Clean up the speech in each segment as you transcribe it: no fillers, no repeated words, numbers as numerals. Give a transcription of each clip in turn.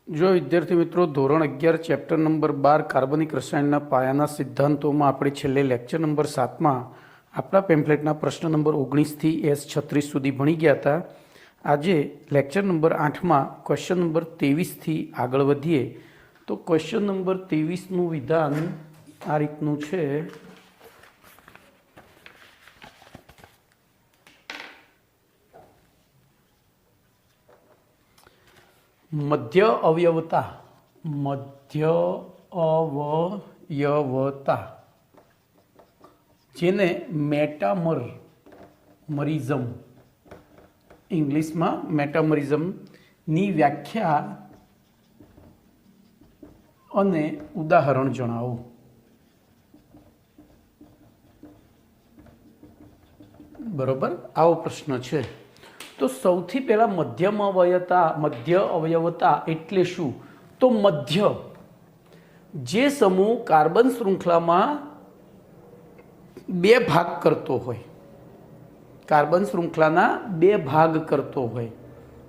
जो विद्यार्थी मित्रों धोरण 11 चैप्टर नंबर 12 कार्बनिक रसायणना पायाना सिद्धांतों આપણે છેલ્લે લેક્ચર નંબર 7 માં આપણા પેમ્ફલેટના પ્રશ્ન નંબર 19 થી S36 સુધી ભણી ગયા હતા। આજે લેક્ચર નંબર 8 માં ક્વેશ્ચન નંબર 23 થી આગળ વધીએ તો ક્વેશ્ચન નંબર 23 નું વિધાન આ રીતનું છે। मध्य अवयवता जेने मेटामरिज्म इंग्लिश में मेटामरिज्म नी व्याख्या अने उदाहरण जणावो। बरोबर आवो प्रश्न छे। तो सौथी पहला मध्य अवयवता एटले शुं? तो मध्य जे समूह कार्बन श्रृंखला में बे भाग करतो होय, कार्बन श्रृंखला बे भाग करतो होय।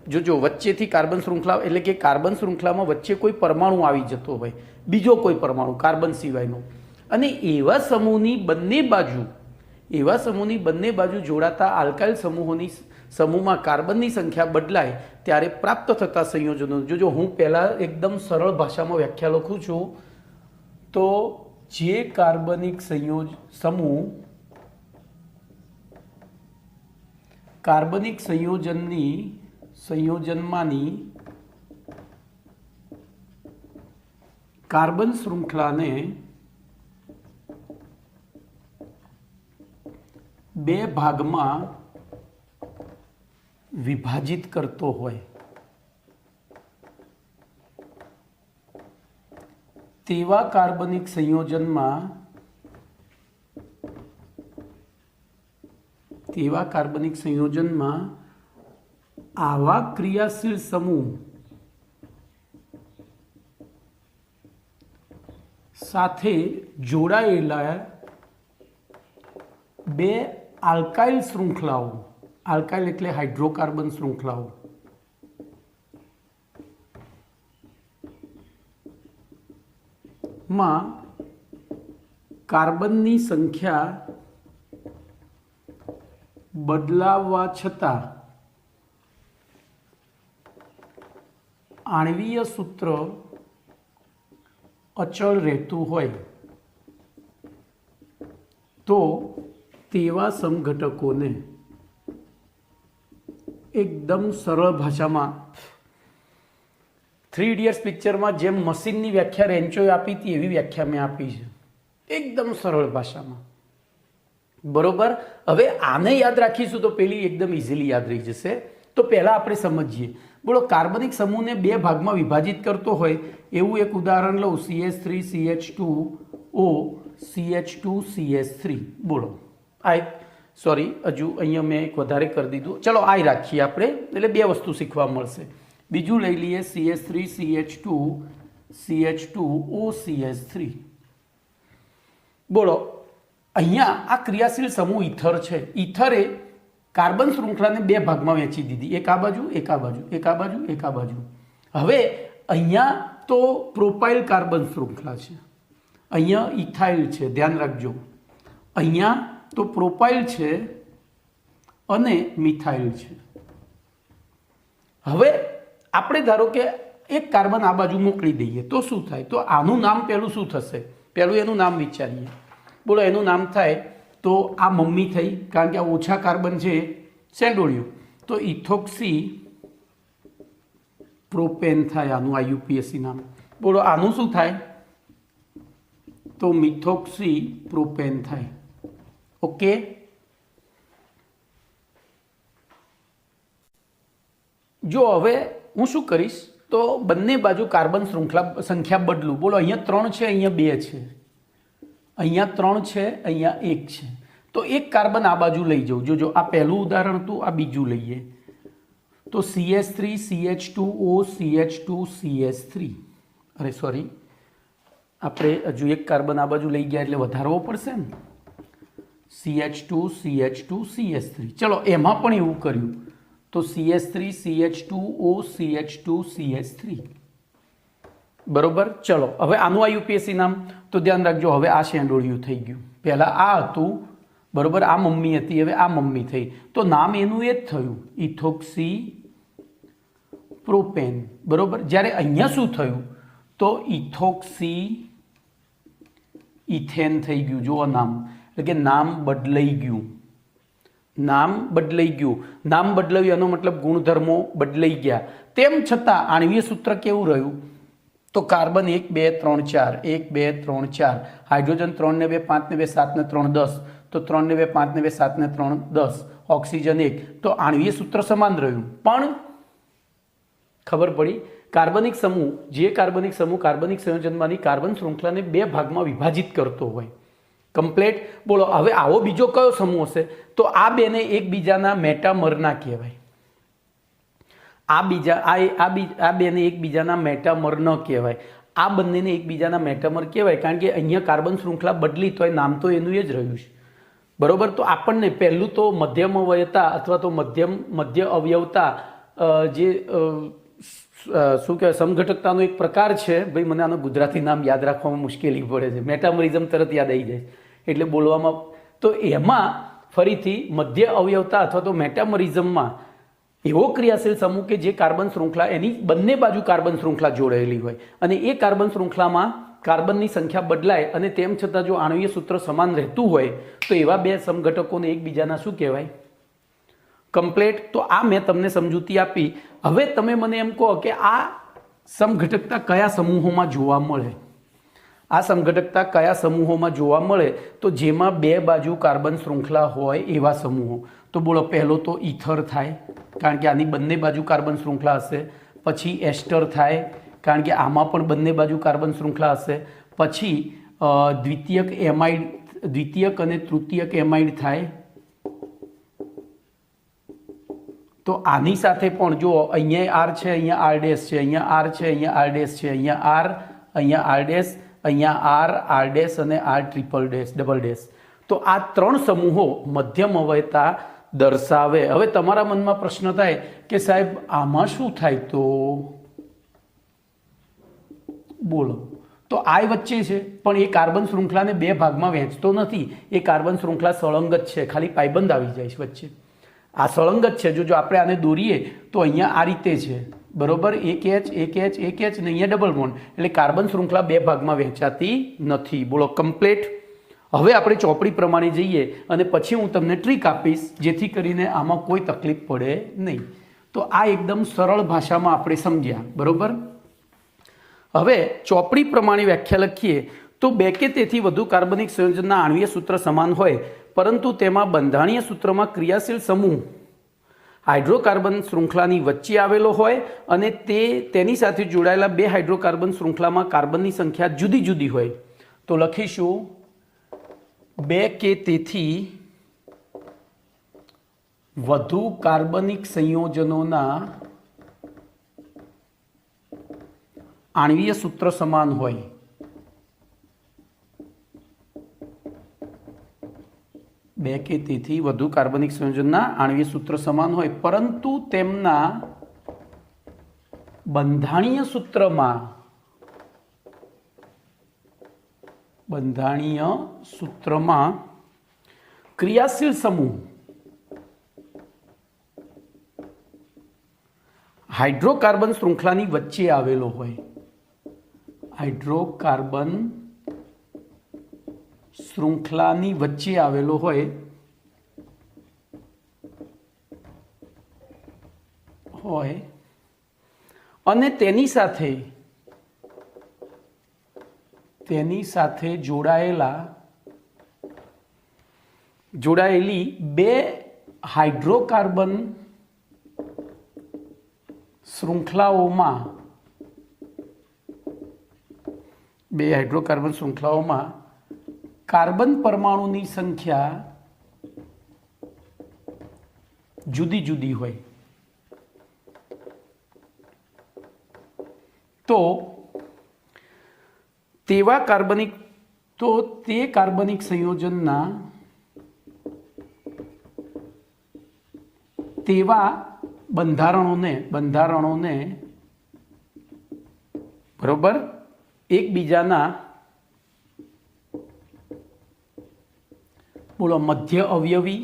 जो वच्चे थी कार्बन श्रृंखला एटले के कार्बन श्रृंखला में वच्चे कोई परमाणु आवी जतो होय, बीजो कोई परमाणु कार्बन सिवायनो, अने एवा समूहनी बंने बाजू जोड़ाता आल्काइल समूह में कार्बन की संख्या बदलाय त्यारे प्राप्त थता संयोजनों जो हूँ पहला एकदम सरल भाषा में व्याख्या लखूँ छूँ। तो जे कार्बनिक समूह कार्बनिक संयोजन मानी कार्बन श्रृंखला ने बे भाग में विभाजित करतो होय तेवा कार्बनिक संयोजन में आवा क्रियाशील समूह साथे जोड़ायेला बे आल्काइल श्रृंखलाओ, आल्काइल एटले हाइड्रोकार्बन श्रृंखलाओ में कार्बन की संख्या बदलावा छतां आणवीय सूत्र अचल रहतुं होय तो तेवा समघटकों ने एकदम सरल भाषा में 3 इडियट्स पिक्चर में जेम मशीन की व्याख्या रेंचोए आपी थी एवी व्याख्या में आपी है, एकदम सरल भाषा में। बरोबर हवे आने याद राखीशुं तो पेली एकदम इजीली याद रही जशे। तो पहला आपणे समझीए। बोलो कार्बनिक समूह ने बे भाग में विभाजित करतो होय एवुं एक उदाहरण लऊं CH3CH2O CH2CH3। बोलो आई सॉरी हजू अहीं मैं एक वधारे कर दीधुं। चलो आई राखीए आपणे एटले बे वस्तु शीखवा मळशे। बीजू लई लीए CH3CH2CH2O CH3। बोलो अहींया आ क्रियाशील समूह ईथर छे। ईथरे कार्बन श्रृंखला ने बे भाग में वेची दीधी, एक आ बाजू एक आ बाजू एक आ बाजू एक आ बाजू। हवे अहींया तो प्रोपाइल कार्बन श्रृंखला छे, अहींया इथाइल छे, ध्यान राखजो। अहींया तो प्रोपाइल छे अने मिथाइल छे। हवे आपणे धारो के एक कार्बन आ बाजू मोकली दईए तो शुं थाय? तो आनुं नाम पहेलुं शुं थशे? पहेलुं एनुं नाम विचारीए। बोलो एनुं नाम थाय तो आ मम्मी थई, कारण के आ ओछा कार्बन छे सेंडोळियो तो इथोक्सी प्रोपेन थाय, आनुं IUPAC नाम। बोलो आनुं शुं थाय? तो मिथोक्सी प्रोपेन थाय। ओके जो हवे हूँ शू करीश तो बंने बाजू कार्बन श्रृंखला संख्या बदलू। बोलो अहींया 3 छे, अहींया 2 छे, अहींया 3 छे, अहींया 1 छे, तो एक कार्बन आ बाजू लई जाऊँ। जो आ पहलू उदाहरण हतुं, आ बीजू लईए तो CH3CH2O CH2CH3। अरे सॉरी आपणे हजू एक कार्बन आ बाजू लई गया एटले वधारवो पड़शे ने। CH2 CH2 CH3। चलो एमां पण एवुं कर्युं तो CH3 CH2O CH2 CH3। बरोबर। चलो हवे आनु आ यूपीएससी नाम तो ध्यान रखजो। हवे आ शेंडोळिયું થઈ ગયું, પહેલા આ હતું बरोबर, आ मम्मी હતી, હવે આ મમ્મી થઈ, તો નામ એનું એ જ થયું, ઇથોક્સી પ્રોપેન બરોબર। જ્યારે અહીંયા શું થયું તો ઇથોક્સી ઇથેન થઈ ગયું। જો નામ એટલે કે નામ બદલાઈ ગયું, નામ બદલાઈ ગયું। નામ બદલાયું એનો મતલબ ગુણધર્મો બદલાઈ ગયા। તેમ છતાં આણ્વીય સૂત્ર કેવું રહ્યું તો કાર્બન 1 2 3 4 1 2 3 4, હાઇડ્રોજન 3 ને 2 5 ને 2 7 ને 3 10, તો 3 ने 2 5 ने 2 7 ने 3 10, ऑक्सीजन 1, तो आणवीय सूत्र समान रह्યું। पण खबर पड़ी कार्बनिक समूह, जे कार्बनिक समूह कार्बनिक संयोजनमांनी कार्बन श्रृंखलाने बे भागमां विभाजित करतो होय कम्प्लीट। बोलो हवे आवो बीजो कयो समूह हशे तो आ बेने एकबीजाना मेटामરના कहेवाय। आ बेने एकबीजाना मेटामर न कहेवाय, आ बंनेने एकबीजाना मेटामर कहेवाय, कारण के अहींया कार्बन श्रृंखला बदली तोय नाम तो एनुं ज रह्युं छे बरोबर। तो आपने पहलू तो मध्यम अवयवता अथवा तो मध्य अवयवता जे शू कहे समघटकतानो एक प्रकार है भाई, मने आनो गुजराती नाम याद राखवामां मुश्केली पड़े छे, मेटामरिज्म तरत याद आई जाए एटले बोलवामां। तो एमां फरीथी मध्य अवयवता अथवा तो मेटामरिज्ममां एवो क्रियाशील समूह के जे कार्बन श्रृंखला एनी बंने बाजू कार्बन श्रृंखला जोड़ेली होय अने ए कार्बन श्रृंखलामां कार्बननी संख्या बदलाय अने तेम छतां जो आणवीय सूत्र समान रहतुं होय तो एवा बे समघटकोने एकबीजाना शुं कहेवाय कम्प्लीट। तो आ मैं तमने समजूती आपी। हवे तमे मने एम कहो कि आ समघटकता कया समूहोमां जोवा मळे, आ समघटकता कया समूहोमां जोवा मळे तो जेमां बे बाजू कार्बन श्रृंखला होय एवा समूहो। तो बोलो पहलो तो ईथर थाय, कारण के आनी बंने बाजू कार्बन श्रृंखला हशे। पछी एस्टर थाय, कारण के आमां पण बंने बाजू कार्बन श्रृंखला हशे। पछी द्वितीयक एमाइड, द्वितीयक अने तृतीयक एमाइड थाय। तो आनी साथे पण जो अहींया आर छे, अहींया आर डैश छे, अहींया आर छे, अहींया आर डैश छे, अहींया आर, अहींया आर डैश, अहींया आर, आर डैश अने R triple dash, double dash. तो आ त्रण समूहो मध्यम अवयवता दर्शावे। हवे तमारा मनमा प्रश्न थाय के साहेब आमां शुं थाय तो बोलो। तो आ वच्चे छे पण ए कार्बन श्रृंखला ने बे भागमां वहेंचतो नथी, ए कार्बन श्रृंखला सळंगत छे, खाली पायबंद आवी जाय छे वच्चे। आ सळंगत छे, जो आपणे आने दोरीए तो अहींया आ रीते छे बरोबर, एक एच एक एच एक एच ने अहींया डबल बोन्ड, एटले कार्बन श्रृंखला बे भागमां वहेंचाती नथी। बोलो कम्प्लीट। हवे आपणे चोपड़ी प्रमाणे जईए अने पछी हूँ तमने ट्रीक आपीश जेथी करीने आमां कोई तकलीफ पड़े नहीं। तो आ एकदम सरल भाषामां आपणे समज्या बरोबर। हवे चोपड़ी प्रमाणे व्याख्या लखीए तो बे के तेथी वधु कार्बनिक संयोजनना आणवीय सूत्र समान होय परंतु तेमां बंधारणीय सूत्रमां क्रियाशील समूह हाइड्रोकार्बन श्रृंखलानी वच्चे आवेलो होय अने तेनी साथे जोडायेला बे हाइड्रोकार्बन श्रृंखलामां कार्बननी संख्या जुदी जुदी होय। तो लखीशुं बे के तेथी वधु कार्बनिक संयोजनोना आणवीय सूत्र समान होय। बे के तेथी वधु कार्बनिक संयोजनना आणवीय सूत्र समान होय परंतु तेमना बंधारणीय सूत्रमा क्रियाशील समूह हाइड्रोकार्बन श्रृंखलानी वच्चे आवेलो होय। हाइड्रोकार्बन श्रृंखलानी वच्चे आवेलो होय अने तेनी साथे जोड़ायेली बे हाइड्रोकार्बन श्रृंखलाओमां कार्बन परमाणुनी संख्या जुदी जुदी होय। तो तेवा कार्बनिक संयोजनना तेवा बंधारणों ने बरोबर એકબીજાના બોલો મધ્ય અવયવી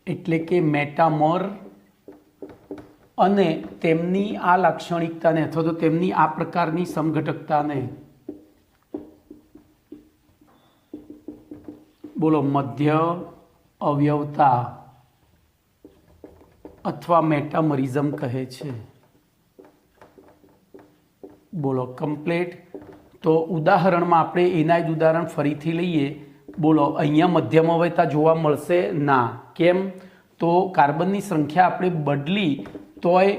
એટલે કે મેટામર અને તેમની આ લાક્ષણિકતાને અથવા તો તેમની આ પ્રકારની સમઘટકતાને બોલો મધ્ય અવયવતા અથવા મેટામરિઝમ કહે છે। બોલો કમ્પ્લીટ। તો ઉદાહરણમાં આપણે એના જ ઉદાહરણ ફરીથી લઈએ। બોલો અહીંયા મધ્યમ અવયવતા જોવા મળશે ના, કેમ? તો કાર્બનની સંખ્યા આપણે બદલી તોય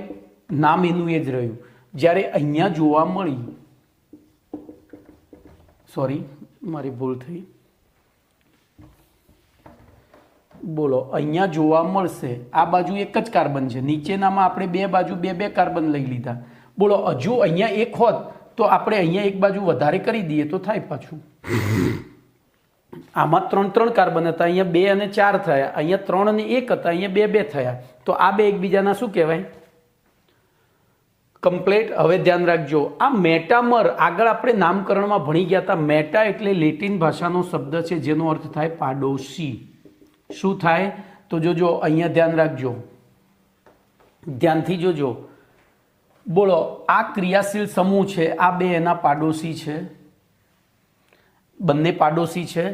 નામ એનું એ જ રહ્યું। જ્યારે અહીંયા જોવા મળી, સોરી મારી ભૂલ થઈ, બોલો અહીંયા જોવા મળશે આ બાજુ એક જ કાર્બન છે, નીચેનામાં આપણે બે બાજુ બે બે કાર્બન લઈ લીધા। બોલો હજુ અહીંયા એક હોત તો આપણે અહીંયા એક બાજુ વધારે કરી દઈએ તો થાય પાછું। આમાં 3 કાર્બન હતા, અહીંયા 2 અને 4 થયા, અહીંયા 3 અને 1 હતા, અહીંયા 2 2 થયા। તો આ બે એકબીજાના શું કહેવાય? કમ્પ્લીટ। હવે ધ્યાન રાખજો, આ મેટામર આગળ આપણે નામકરણમાં ભણી ગયા હતા। મેટા એટલે લેટિન ભાષાનો શબ્દ છે જેનો અર્થ થાય પાડોશી। શું થાય? તો જોજો અહીંયા ધ્યાન રાખજો, ધ્યાનથી જોજો। બોલો આ ક્રિયાશીલ સમૂહ છે, આ બે એના પાડોશી છે, બંને પાડોશી છે,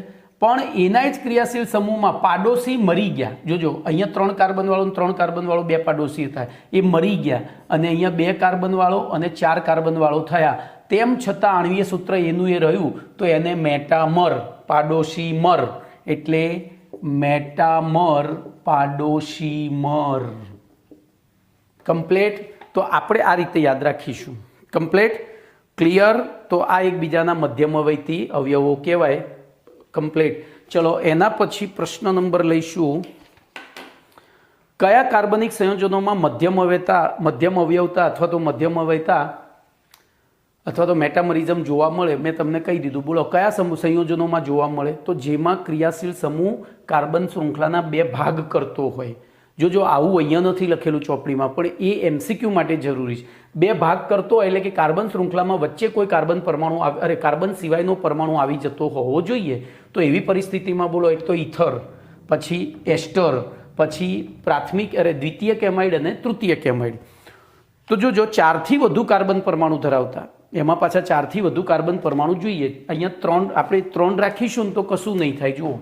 પણ એના જ ક્રિયાશીલ સમૂહમાં પાડોશી મરી ગયા। જોજો અહીંયા 3 કાર્બન વાળો 3 કાર્બન વાળો બે પાડોશી હતા, એ મરી ગયા, અને અહીંયા 2 કાર્બન વાળો અને 4 કાર્બન વાળો થયા। તેમ છતાં આણ્વીય સૂત્ર એનું એ રહ્યું, તો એને મેટામર પાડોશી મર એટલે મેટામર પાડોશી મર। કમ્પ્લીટ। તો આપણે આ રીતે યાદ રાખીશું। Complete, clear? તો આ એકબીજાના મધ્યમ અવયવી અવયવો કહેવાય। કમ્પ્લીટ। ચલો એના પછી પ્રશ્ન નંબર લઈશું, કયા કાર્બનિક સંયોજનોમાં મધ્યમ અવયવતા અથવા તો મધ્યમ અવયવતા અથવા તો મેટામરિઝમ જોવા મળે? મેં તમને કહી દીધું। બોલો કયા સંયોજનોમાં જોવા મળે? તો જેમાં ક્રિયાશીલ સમૂહ કાર્બન શૃંખલાના 2 ભાગ કરતો હોય। જો આવું અહીંયા નથી લખેલું ચોપડીમાં, પણ એ MCQ માટે જરૂરી છે। 2 ભાગ કરતો એટલે કે કાર્બન શૃંખલામાં વચ્ચે કોઈ કાર્બન પરમાણુ કાર્બન સિવાયનો પરમાણુ આવી જતો હોવો જોઈએ। તો એવી પરિસ્થિતિમાં બોલો એક તો ઇથર, પછી એસ્ટર, પછી દ્વિતીય કેમાઇડ અને તૃતીય કેમાઇડ। તો જો 4 થી વધુ કાર્બન પરમાણુ ધરાવતા, એમાં પાછા 4 થી વધુ કાર્બન પરમાણુ જોઈએ। અહીંયા 3 આપણે 3 રાખીશું ને તો કશું નહીં થાય। જુઓ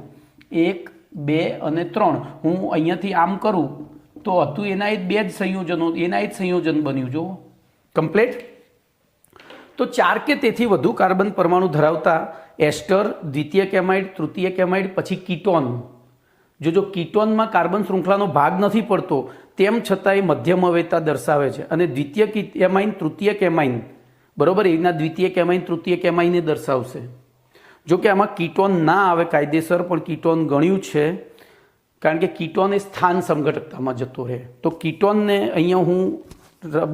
1 2 અને 3, હું અહીંયાથી આમ કરું તો હતું એના એ 2 જ સંયોજનો, એના જ સંયોજન બન્યું। જુઓ કમ્પ્લીટ। તો 4 કે તેથી વધુ કાર્બન પરમાણુ ધરાવતા એસ્ટર, દ્વિતીય કેમાઇડ, તૃતીય કેમાઇડ, પછી કીટોન। જો કીટોનમાં કાર્બન શૃંખલાનો ભાગ નથી પડતો, તેમ છતાં એ મધ્યમ અવયવતા દર્શાવે છે। અને દ્વિતીય કેમાઇન, તૃતીય કેમાઇન, બરોબર, એના દ્વિતીય કેમાઇન તૃતીય કેમાઇનને દર્શાવશે। જો કે આમાં કીટોન ના આવે કાયદેસર, પણ કીટોન ગણ્યું છે, કારણ કે કીટોન એ સ્થાન સમઘટકતામાં જતો રહે। તો કીટોનને અહીંયા હું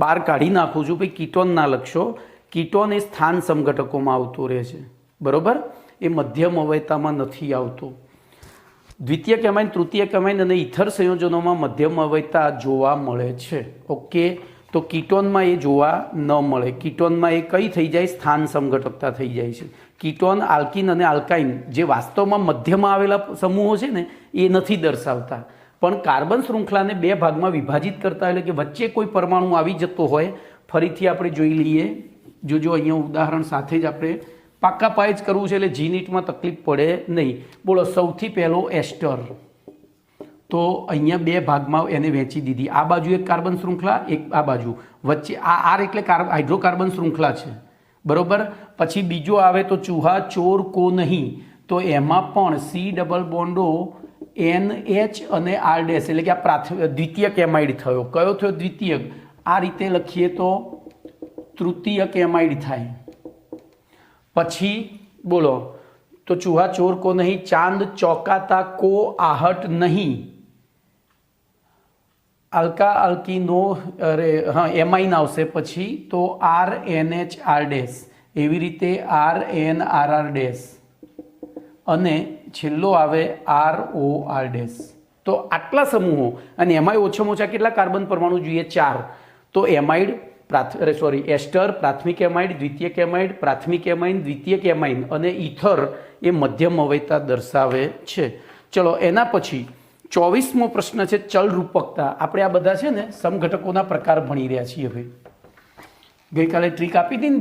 બહાર કાઢી નાખું છું, ભાઈ કીટોન ના લખશો, કીટોન એ સ્થાન સમઘટકોમાં આવતો રહે છે, બરોબર, એ મધ્યમ અવયવતામાં નથી આવતો। દ્વિતીય કેમાઇન, તૃતીય કેમાઇન અને ઇથર સંયોજનોમાં મધ્યમ અવયવતા જોવા મળે છે। ઓકે, તો કીટોનમાં એ જોવા ન મળે। કીટોનમાં એ કઈ થઈ જાય? સ્થાન સમઘટકતા થઈ જાય છે। કીટોન, આલ્કિન અને આલ્કાઇન જે વાસ્તવમાં મધ્યમાં આવેલા સમૂહો છે ને, એ નથી દર્શાવતા, પણ કાર્બન શૃંખલાને 2 ભાગમાં વિભાજિત કરતા, એટલે કે વચ્ચે કોઈ પરમાણુ આવી જતો હોય। ફરીથી આપણે જોઈ લઈએ, જો અહીંયા ઉદાહરણ સાથે જ આપણે પાક્કા પાયે જ કરવું છે, એટલે જીનીટમાં તકલીફ પડે નહીં। બોલો સૌથી પહેલો એસ્ટર, તો અહીંયા 2 ભાગમાં એને વહેંચી દીધી। આ બાજુ એક કાર્બન શૃંખલા, એક આ બાજુ, વચ્ચે આ એટલે હાઇડ્રોકાર્બન શૃંખલા છે, બરોબર। પછી બીજો આવે તો ચૂહા ચોર કો નહીં, તો એમાં પણ C ડબલ બોન્ડો NH અને R ડેશ, એટલે કે આ દ્વિતીય કેમાઇડ થયો। કયો થયો? દ્વિતીય। આ રીતે લખીએ તો તૃતીય કેમાઇડ થાય। પછી બોલો તો ચૂહા ચોર કો નહીં, ચાંદ ચौकाता को आहट नहीं, અલ્કા અલ્કીનો એમાઇન આવશે પછી, તો RNH R ડેશ, એવી રીતે RNRR ડેશ, અને છેલ્લો આવે ROR ડેશ। તો આટલા સમૂહો, અને એમાંય ઓછામાં ઓછા કેટલા કાર્બન પરમાણુ જોઈએ? 4। તો એમાઇડ, એસ્ટર પ્રાથમિક એમાઇડ, દ્વિતીયક એમાઇડ, પ્રાથમિક એમાઇન, દ્વિતીયક એમાઇન અને ઇથર એ મધ્યમ અવયતા દર્શાવે છે. ચલો એના પછી 24મો પ્રશ્ન છે ચલ રૂપકતા. આપણે આ બધા છે ને સમઘટકોના પ્રકાર ભણી રહ્યા છીએ. હવે ગઈકાલે ટ્રીક આપી હતી ને,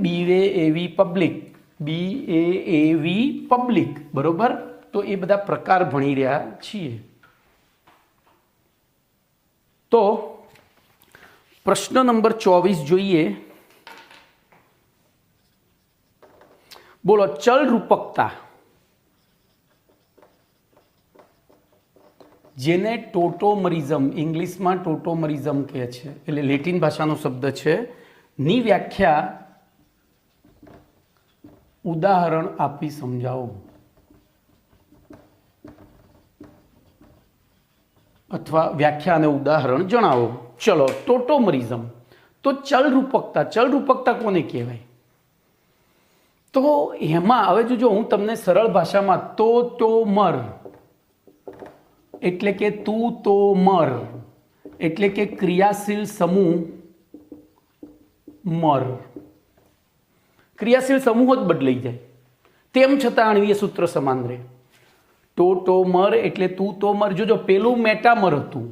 BAAV પબ્લિક, બરોબર? તો એ બધા પ્રકાર ભણી રહ્યા છીએ. તો પ્રશ્ન નંબર 24 જોઈએ. બોલો, ચલ રૂપકતા, જેને ટોટોમરિઝમ, ઇંગ્લિશમાં ટોટોમરિઝમ કહે છે, એટલે લેટિન ભાષાનો શબ્દ છે, ની વ્યાખ્યા ઉદાહરણ આપી સમજાવો, અથવા વ્યાખ્યા અને ઉદાહરણ જણાવો. ચલો, ટોટોમરિઝમ. તો ચલ રૂપકતા કોને કહેવાય? તો એમાં હવે જો હું તમને સરળ ભાષામાં મર એટલે કે તું તો મર એટલે કે ક્રિયાશીલ સમૂહ મર. ક્રિયાશીલ સમૂહ જ બદલાઈ જાય, તેમ છતાં અણવીય સૂત્ર સમાન રહે. ટોટોમર એટલે તું તો મર. જોજો, પેલું મેટામર હતું.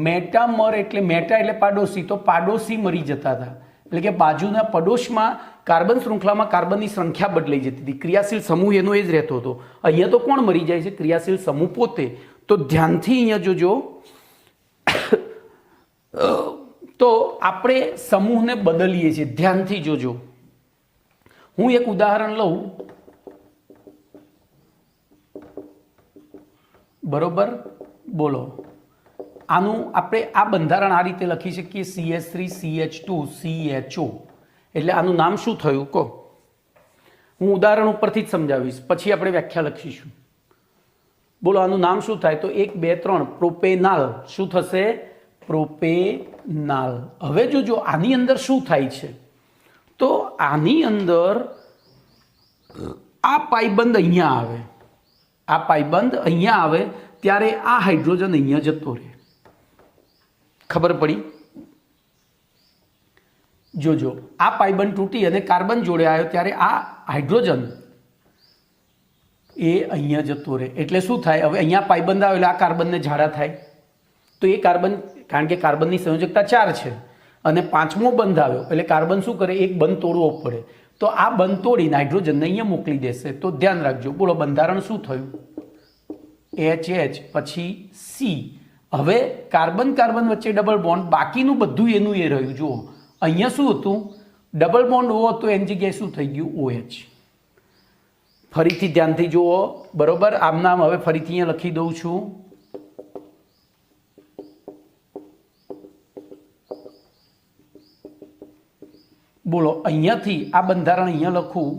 મેટામર એટલે મેટા એટલે પાડોશી, તો પાડોશી મરી જતા હતા. એટલે કે બાજુના પડોશમાં કાર્બન શૃંખલામાં કાર્બનની સંખ્યા બદલાઈ જતી હતી. ક્રિયાશીલ સમૂહ એનો એ જ રહેતો હતો. અહીંયા તો કોણ મરી જાય છે? ક્રિયાશીલ સમૂહ પોતે. તો ધ્યાનથી અહીંયા જોજો. તો આપણે સમૂહને બદલીએ છીએ, ધ્યાનથી જોજો. હું એક ઉદાહરણ લઉં, બરોબર? બોલો, આનું આપણે આ બંધારણ આ રીતે લખી શકીએ, CH3 CH2 CHO. એટલે આનું નામ શું થયું કહો? હું ઉદાહરણ ઉપરથી જ સમજાવીશ, પછી આપણે વ્યાખ્યા લખીશું. બોલો, આનું નામ શું થાય? તો 1 2 3 પ્રોપેનાલ. શું થશે? પ્રોપેનાલ. હવે જોજો આની અંદર શું થાય છે. તો આની અંદર આ પાઇબંધ અહીંયા આવે, આ પાઇબંધ અહીંયા આવે ત્યારે આ હાઇડ્રોજન અહીંયા જતો રહે. ખબર પડી? જોજો, આ પાઇબંધ તૂટી અને કાર્બન જોડે આવ્યો ત્યારે આ હાઇડ્રોજન એ અહીંયા જતો રહે. એટલે શું થાય? હવે અહીંયા પાઇબંધ આવે એટલે આ કાર્બનને ઝાડા થાય. તો એ કાર્બન, કારણ કે કાર્બનની સંયોજકતા 4 છે અને 5મો બંધ આવ્યો એટલે કાર્બન શું કરે? એક બંધ તોડવો પડે. તો આ બંધ તોડીને હાઇડ્રોજનને અહીંયા મોકલી દેશે. તો ધ્યાન રાખજો. બોલો, બંધારણ શું થયું? HH પછી C. હવે કાર્બન વચ્ચે ડબલ બોન્ડ, બાકીનું બધું એનું એ રહ્યું. જુઓ, અહીંયા શું હતું? ડબલ બોન્ડ O હતો, એની જગ્યાએ શું થઈ ગયું? OH. ફરીથી ધ્યાનથી જુઓ, બરોબર? આમ નામ હવે ફરીથી અહીંયા લખી દઉં છું. બોલો, અહીંયાથી આ બંધારણ અહીંયા લખું,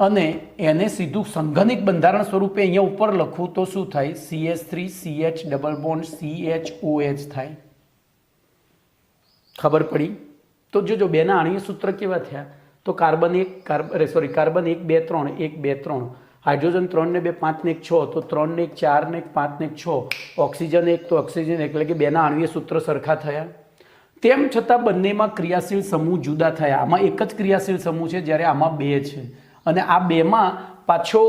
અને એને સીધું સંઘનિત બંધારણ સ્વરૂપે અહીંયા ઉપર લખું તો શું થાય? CH3 CH double bond CHOH થાય. ખબર પડી? તો જોજો, બેના આણ્વીય સૂત્ર કેવા થયા? તો કાર્બન 1 2 3 1 2 3, હાઇડ્રોજન 3 ને 2 5 ને 1 6, તો 3 ને 1 4 ને 1 5 ને 1 6, ઓક્સિજન 1 તો ઓક્સિજન, એટલે કે બેના આણ્વીય સૂત્ર સરખા થયા. તેમ છતાં બંનેમાં ક્રિયાશીલ સમૂહ જુદા થયા. આમાં એક જ ક્રિયાશીલ સમૂહ છે, જ્યારે આમાં 2 છે. અને આ બેમાં પાછો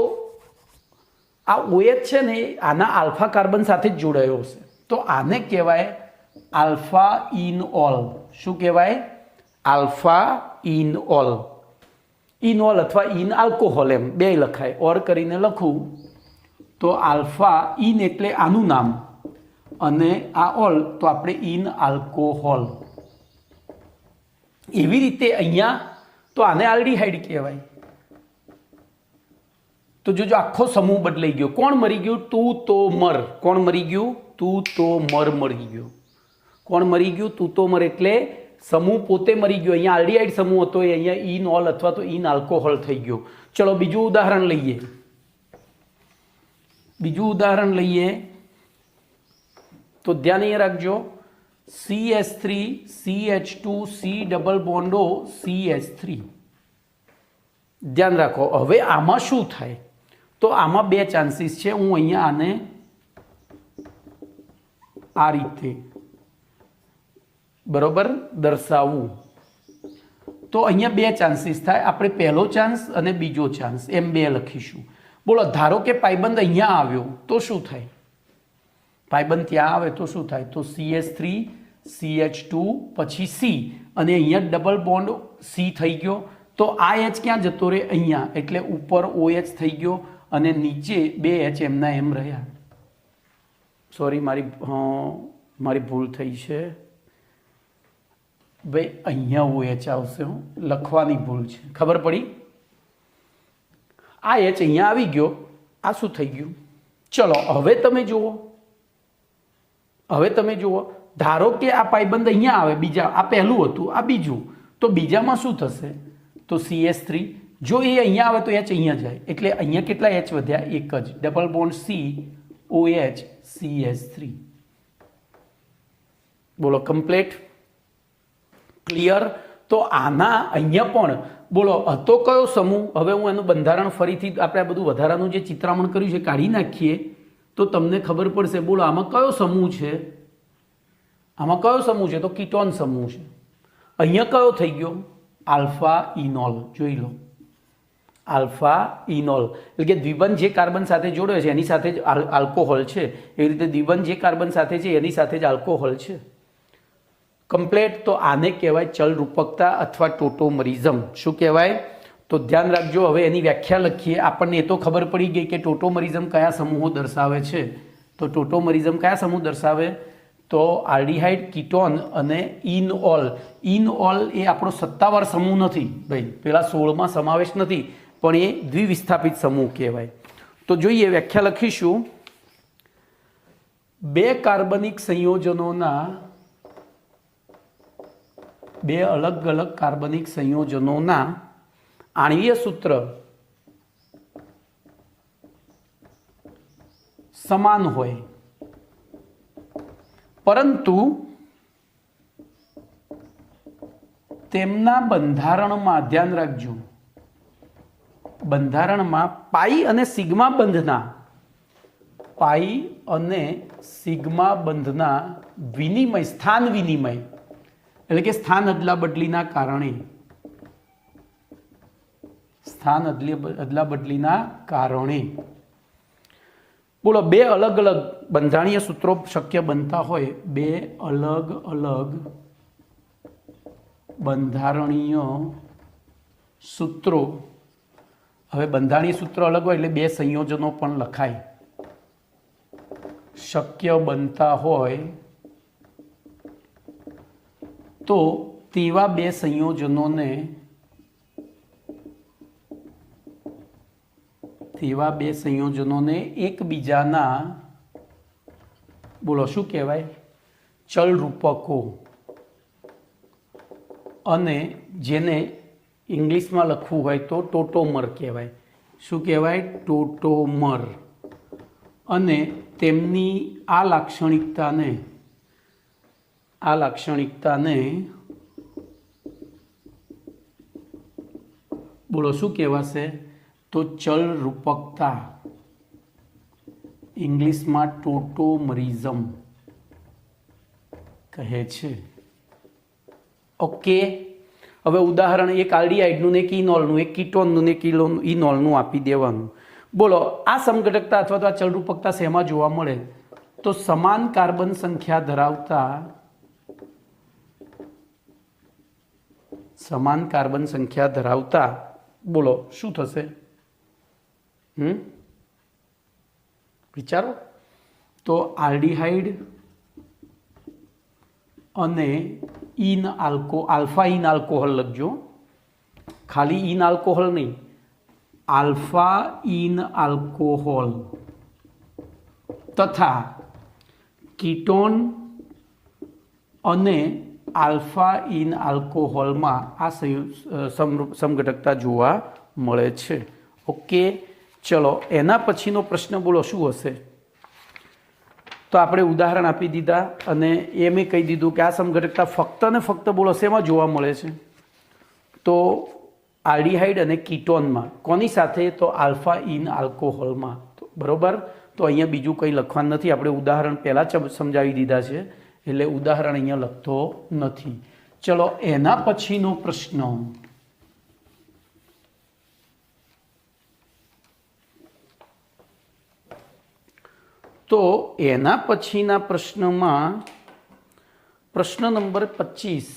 આ OH છે ને, આના આલ્ફા કાર્બન સાથે જ જોડાયો હશે. તો આને કહેવાય આલ્ફા ઇનઓલ. શું કહેવાય? આલ્ફા ઇનઓલ. ઇનઓલ અથવા ઇન આલ્કોહોલ, એમ બે લખાય. ઓર કરીને લખું તો આલ્ફા ઇન એટલે આનું નામ, અને આ ઓલ તો આપણે ઇન આલ્કોહોલ. એવી રીતે અહીંયા તો આને આલ્ડીહાઇડ કહેવાય. તો જોજો, આખો સમૂહ બદલાઈ ગયો. કોણ મરી ગયું? તું તો મર. કોણ મરી ગયું? તું તો મર મરી ગયો. કોણ મરી ગયું? તું તો મર એટલે સમૂહ પોતે મરી ગયો. અહીંયા આલ્ડીહાઇડ સમૂહ હતો, એ અહીંયા ઇનઓલ અથવા તો ઇન આલ્કોહોલ થઈ ગયો. ચલો બીજું ઉદાહરણ લઈએ. તો ધ્યાન અહીંયા રાખજો. CH3 CH2 C double bond O CH3. ધ્યાન રાખો. હવે આમાં શું થાય? તો આમાં 2 ચાન્સીસ છે. હું અહીંયા આને આ રીતે બરોબર દર્શાવવું, તો અહીંયા બે ચાન્સીસ થાય. આપણે પહેલો ચાન્સ અને બીજો ચાન્સ એમ બે લખીશું. બોલો, ધારો કે પાયબંધ અહીંયા આવ્યો તો શું થાય? પાયબંધ ત્યાં આવે તો શું થાય? તો CH3 CH2 પછી C અને અહીંયા ડબલ બોન્ડ C થઈ ગયો. તો આ H ક્યાં જતો રહે? અહીંયા. એટલે ઉપર OH થઈ ગયો અને નીચે બે H એમના એમ રહ્યા. સોરી, મારી ભૂલ થઈ છે ભાઈ, અહીંયા OH આવશે, લખવાની ભૂલ છે, ખબર પડી? આ H અહીંયા આવી ગયો, આ શું થઈ ગયું? ચલો હવે તમે જુઓ, ધારો કે આ પાયબંધ અહીંયા આવે, બીજા આ પહેલું હતું, આ બીજું, તો બીજામાં શું થશે? તો CH3, જો એ અહીંયા આવે તો H અહીંયા જાય, એટલે અહીંયા કેટલા H વધ્યા? એક જ. Double bond C OH CH3. બોલો, કમ્પ્લીટ? ક્લિયર? તો આના અહીંયા પણ બોલો હતો કયો સમૂહ? હવે હું એનું બંધારણ ફરીથી આપણે આ બધું વધારાનું જે ચિત્રામણ કર્યું છે કાઢી નાખીએ તો તમને ખબર પડશે. બોલો, આમાં કયો સમૂહ છે? આમાં કયો સમૂહ છે? તો કીટોન સમૂહ છે. અહીંયા કયો થઈ ગયો? આલ્ફા ઇનોલ. જોઈ લો, આલ્ફા ઇનોલ એટલે કે દ્વિબંધ જે કાર્બન સાથે જોડ્યો છે એની સાથે જ આલ્કોહોલ છે. એવી રીતે દ્વિબંધ જે કાર્બન સાથે છે એની સાથે જ આલ્કોહોલ છે. કમ્પ્લેટ? તો આને કહેવાય ચલરૂપકતા અથવા ટોટોમરિઝમ. શું કહેવાય? તો ધ્યાન રાખજો. હવે એની વ્યાખ્યા લખીએ. આપણને એ તો ખબર પડી ગઈ કે ટોટોમરિઝમ કયા સમૂહો દર્શાવે છે. તો ટોટોમરિઝમ કયા સમૂહ દર્શાવે? તો આલ્ડીહાઇડ, કીટોન અને ઇનઓલ. ઇનઓલ એ આપણો સત્તાવાર સમૂહ નથી ભાઈ, પેલા 16માં સમાવેશ નથી, પણ એ દ્વિવિસ્થાપિત સમૂહ કહેવાય. તો જોઈએ, વ્યાખ્યા લખીશું. બે કાર્બનિક સંયોજનોના, બે અલગ અલગ કાર્બનિક સંયોજનોના આણ્વીય સૂત્ર સમાન હોય, પરંતુ તેમના બંધારણમાં, ધ્યાન રાખજો, બંધારણમાં પાઈ અને સિગ્મા બંધના વિનિમય, સ્થાન વિનિમય એટલે કે સ્થાન અદલા બદલીના કારણે બોલો, બે અલગ અલગ બંધારણીય સૂત્રો શક્ય બનતા હોય. બે અલગ અલગ બંધારણીય સૂત્રો. હવે બંધારણીય સૂત્રો અલગ હોય એટલે બે સંયોજનો પણ લખાય. શક્ય બનતા હોય તો તેવા બે સંયોજનોને એકબીજાના, બોલો શું કહેવાય? ચલ રૂપકો. અને જેને ઇંગ્લિશમાં લખવું હોય તો ટોટોમર કહેવાય. શું કહેવાય? ટોટોમર. અને તેમની આ લાક્ષણિકતાને બોલો શું કહેવાશે? તો ચલ રૂપકતા. ઇંગ્લિશમાં ટોટોમરિઝમ કહે છે. ઓકે, હવે ઉદાહરણ એક આલ્ડીહાઇડનું ને એક ઇનોલનું, એક કીટોનનું ને એક ઇનોલનું આપી દેવાનું. બોલો, આ સમઘટકતા અથવા તો આ ચલરૂપકતા શેમાં જોવા મળે? તો સમાન કાર્બન સંખ્યા ધરાવતા બોલો શું થશે? વિચારો. તો આલ્ડીહાઇડ અને આલ્ફા ઇન આલ્કોહોલ લખજો, ખાલી ઇન આલ્કોહોલ નહીં, આલ્ફા ઇન આલ્કોહોલ તથા કીટોન અને આલ્ફા ઇન આલ્કોહોલમાં આ સમઘટકતા જોવા મળે છે. ઓકે, ચલો એના પછીનો પ્રશ્ન બોલો શું હશે? તો આપણે ઉદાહરણ આપી દીધા અને એ મેં કહી દીધું કે આ સમઘટકતા ફક્ત ને ફક્ત બોલો શેમાં જોવા મળે છે? તો આલ્ડીહાઇડ અને કીટોનમાં. કોની સાથે? તો આલ્ફા ઇન આલ્કોહોલમાં. બરોબર. તો અહીંયા બીજું કંઈ લખવાનું નથી, આપણે ઉદાહરણ પહેલાં જ સમજાવી દીધા છે, એટલે ઉદાહરણ અહીંયા લખતો નથી. ચલો એના પછીનો પ્રશ્ન, તો એના પછીના પ્રશ્નમાં પ્રશ્ન નંબર 25,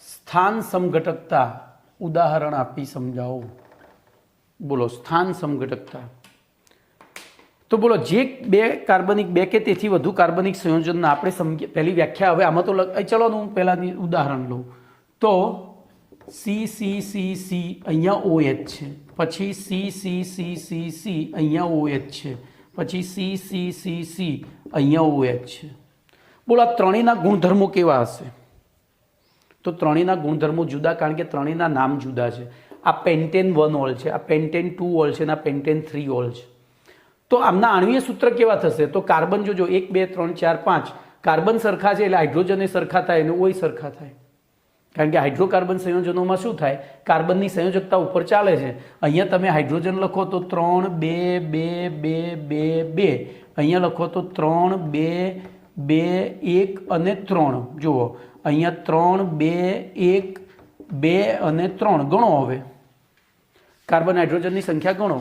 સ્થાન સમઘટકતા ઉદાહરણ આપી સમજાવો. બોલો સ્થાન સમઘટકતા. તો બોલો જે બે કાર્બનિક, બે કે તેથી વધુ કાર્બનિક સંયોજનના આપણે પહેલી વ્યાખ્યા, હવે આમાં તો ચલો હું પહેલાંની ઉદાહરણ લઉં. તો CCCC અહીંયા OH છે, પછી CCCCC અહીંયા OH છે, પછી CCCC અહીંયા OH છે. બોલો આ ત્રણેયના ગુણધર્મો કેવા હશે? તો ત્રણેયના ગુણધર્મો જુદા, કારણ કે ત્રણેયના નામ જુદા છે. આ પેન્ટેન 1 ઓલ છે, આ પેન્ટેન 2 ઓલ છે, અને આ પેન્ટેન 3 ઓલ છે. તો આમના આણ્વીય સૂત્ર કેવા થશે? તો કાર્બન જોજો 1 2 3 4 5 કાર્બન સરખા છે એટલે હાઇડ્રોજન સરખા થાય અને ઓય સરખા થાય, કારણ કે હાઇડ્રોકાર્બન સંયોજનોમાં શું થાય? કાર્બનની સંયોજકતા ઉપર ચાલે છે. અહીંયા તમે હાઇડ્રોજન લખો તો 3 2 2 2 2 2, અહીંયા લખો તો 3 2 2 1 અને 3. જુઓ અહીંયા 3 2 1 2 અને 3 ગણો. હવે કાર્બન હાઇડ્રોજનની સંખ્યા ગણો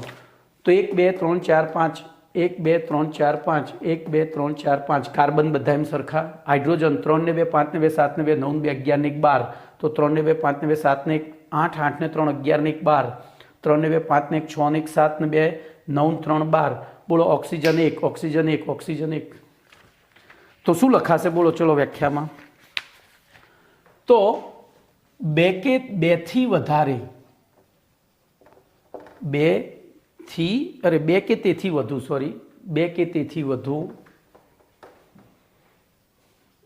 તો 1 2 3 4 5 1 2 3 4 5 1 2 3 4 5 કાર્બન બધા એમ સરખા. હાઇડ્રોજન 3 ને 2 5 ને 2 7 ને 2 9 ને 2 11 ને 1 12, તો 3 ને 2 5 ને 2 7 ને 1 8 8 ને 3 11 ને 1 12, 3 ને 2 5 ને 1 6 ને 1 7 ને 2 9 3 12. બોલો ઓક્સિજન 1 ઓક્સિજન 1 ઓક્સિજન 1. તો શું લખાશે? બોલો ચલો વ્યાખ્યામાં. તો બે કે તેથી વધારે, બે કે તેથી વધુ, સોરી, બે કે તેથી વધુ,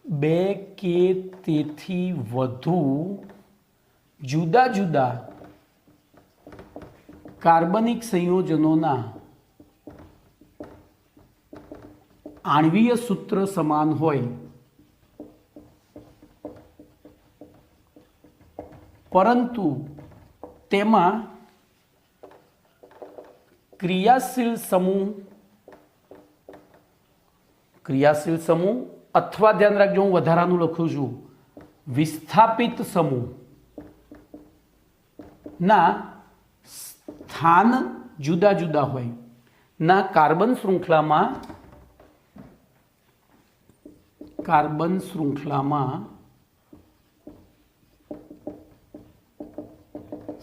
બે કે તેથી વધુ જુદા જુદા કાર્બનિક સંયોજનોના આણ્વીય સૂત્ર સમાન હોય, પરંતુ તેમાં ક્રિયાશીલ સમૂહ અથવા ધ્યાન રાખજો હું વધારાનું લખું છું, વિસ્થાપિત સમૂહ ના સ્થાન જુદા જુદા હોય. ના કાર્બન શૃંખલામાં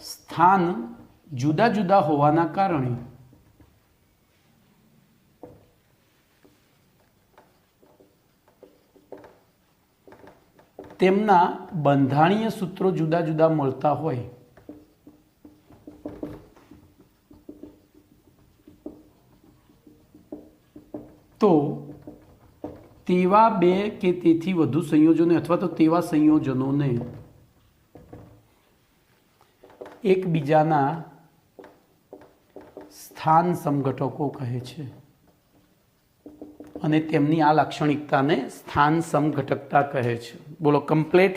સ્થાન જુદા જુદા હોવાના કારણે તેમના બંધારણીય સૂત્રો જુદા જુદા મળતા હોય, તો તેવા બે કે તેથી વધુ સંયોજનો અથવા તો તેવા સંયોજનોને એકબીજાના સ્થાન સમઘટકો કહે છે, અને તેમની આ લાક્ષણિકતાને સ્થાન સમઘટકતા કહે છે. બોલો કમ્પ્લીટ.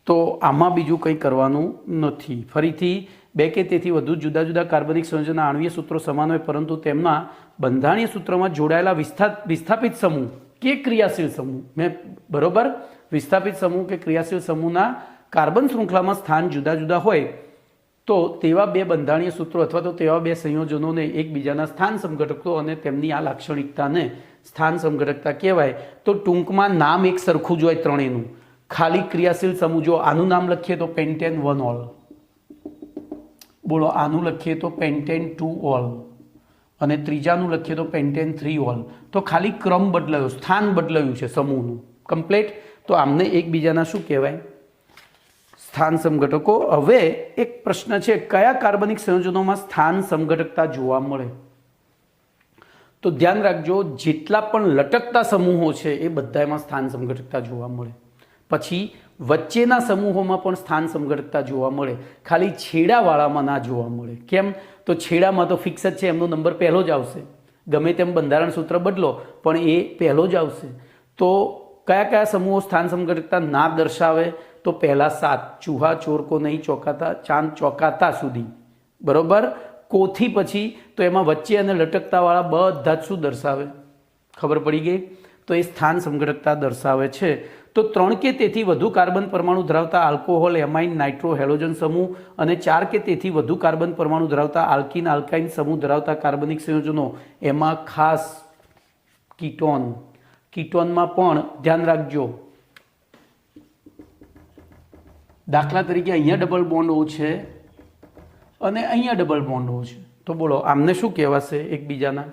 તો આમાં બીજું કંઈ કરવાનું નથી. ફરીથી બે કે તેથી વધુ જુદા જુદા કાર્બનિક સંયોજનના આણ્વીય સૂત્રો સમાન હોય, પરંતુ તેમના બંધારણીય સૂત્રોમાં જોડાયેલા વિસ્થાપિત સમૂહ કે ક્રિયાશીલ સમૂહ, મેં બરોબર, વિસ્થાપિત સમૂહ કે ક્રિયાશીલ સમૂહના કાર્બન શૃંખલામાં સ્થાન જુદા જુદા હોય, તો તેવા બે બંધારણીય સૂત્રો અથવા તો તેવા બે સંયોજનોને એકબીજાના સ્થાન સમઘટકો અને તેમની આ લાક્ષણિકતાને સ્થાન સમઘટકતા કહેવાય. તો ટૂંકમાં નામ એક સરખું જ હોય ત્રણેયનું, ખાલી ક્રિયાશીલ સમૂહ. જો આનું નામ લખીએ તો પેન્ટેન 1 ઓલ, બોલો આનું લખીએ તો પેન્ટેન 2 ઓલ, અને ત્રીજાનું લખીએ તો પેન્ટેન 3 ઓલ. તો ખાલી ક્રમ બદલાયો, સ્થાન બદલાયું છે સમૂહનું. કમ્પ્લીટ. તો આમને એકબીજાના શું કહેવાય? સ્થાન સમઘટકો. હવે એક પ્રશ્ન છે, કયા કાર્બનિક સંયોજનોમાં સ્થાન સમઘટકતા જોવા મળે? તો ધ્યાન રાખજો, જેટલા પણ લટકતા સમૂહો છે એ બધામાં સ્થાન સમઘટકતા જોવા મળે. પછી વચ્ચેના સમૂહોમાં પણ સ્થાન સમઘટકતા જોવા મળે, ખાલી છેડાવાળામાં ના જોવા મળે. કેમ? તો છેડામાં તો ફિક્સ જ છે, એમનો નંબર પહેલો જ આવશે, ગમે તેમ બંધારણ સૂત્ર બદલો પણ એ પહેલો જ આવશે. તો કયા કયા સમૂહો સ્થાન સમઘટકતા ના દર્શાવે? તો પહેલા 7, ચૂહા ચોર કો નહીં ચોકાતા, ચાંદ ચોકાતા સુધી, બરોબર. કોથી પછી તો એમાં વચ્ચે અને લટકતાવાળા બધા જ શું દર્શાવે? ખબર પડી ગઈ? તો એ સ્થાન સમઘટકતા દર્શાવે છે. તો 3 કે તેથી વધુ કાર્બન પરમાણુ ધરાવતા આલ્કોહોલ, એમાઇન, નાઇટ્રો, હેલોજન સમૂહ અને 4 કે તેથી વધુ કાર્બન પરમાણુ ધરાવતા આલ્કીન, આલ્કાઇન સમૂહ ધરાવતા કાર્બનિક સંયોજનો, એમાં ખાસ કીટોનમાં પણ ધ્યાન રાખજો. દાખલા તરીકે અહીંયા ડબલ બોન્ડ O છે અને અહીંયા ડબલ બોન્ડ O છે. તો બોલો આમને શું કહેવાશે એકબીજાના?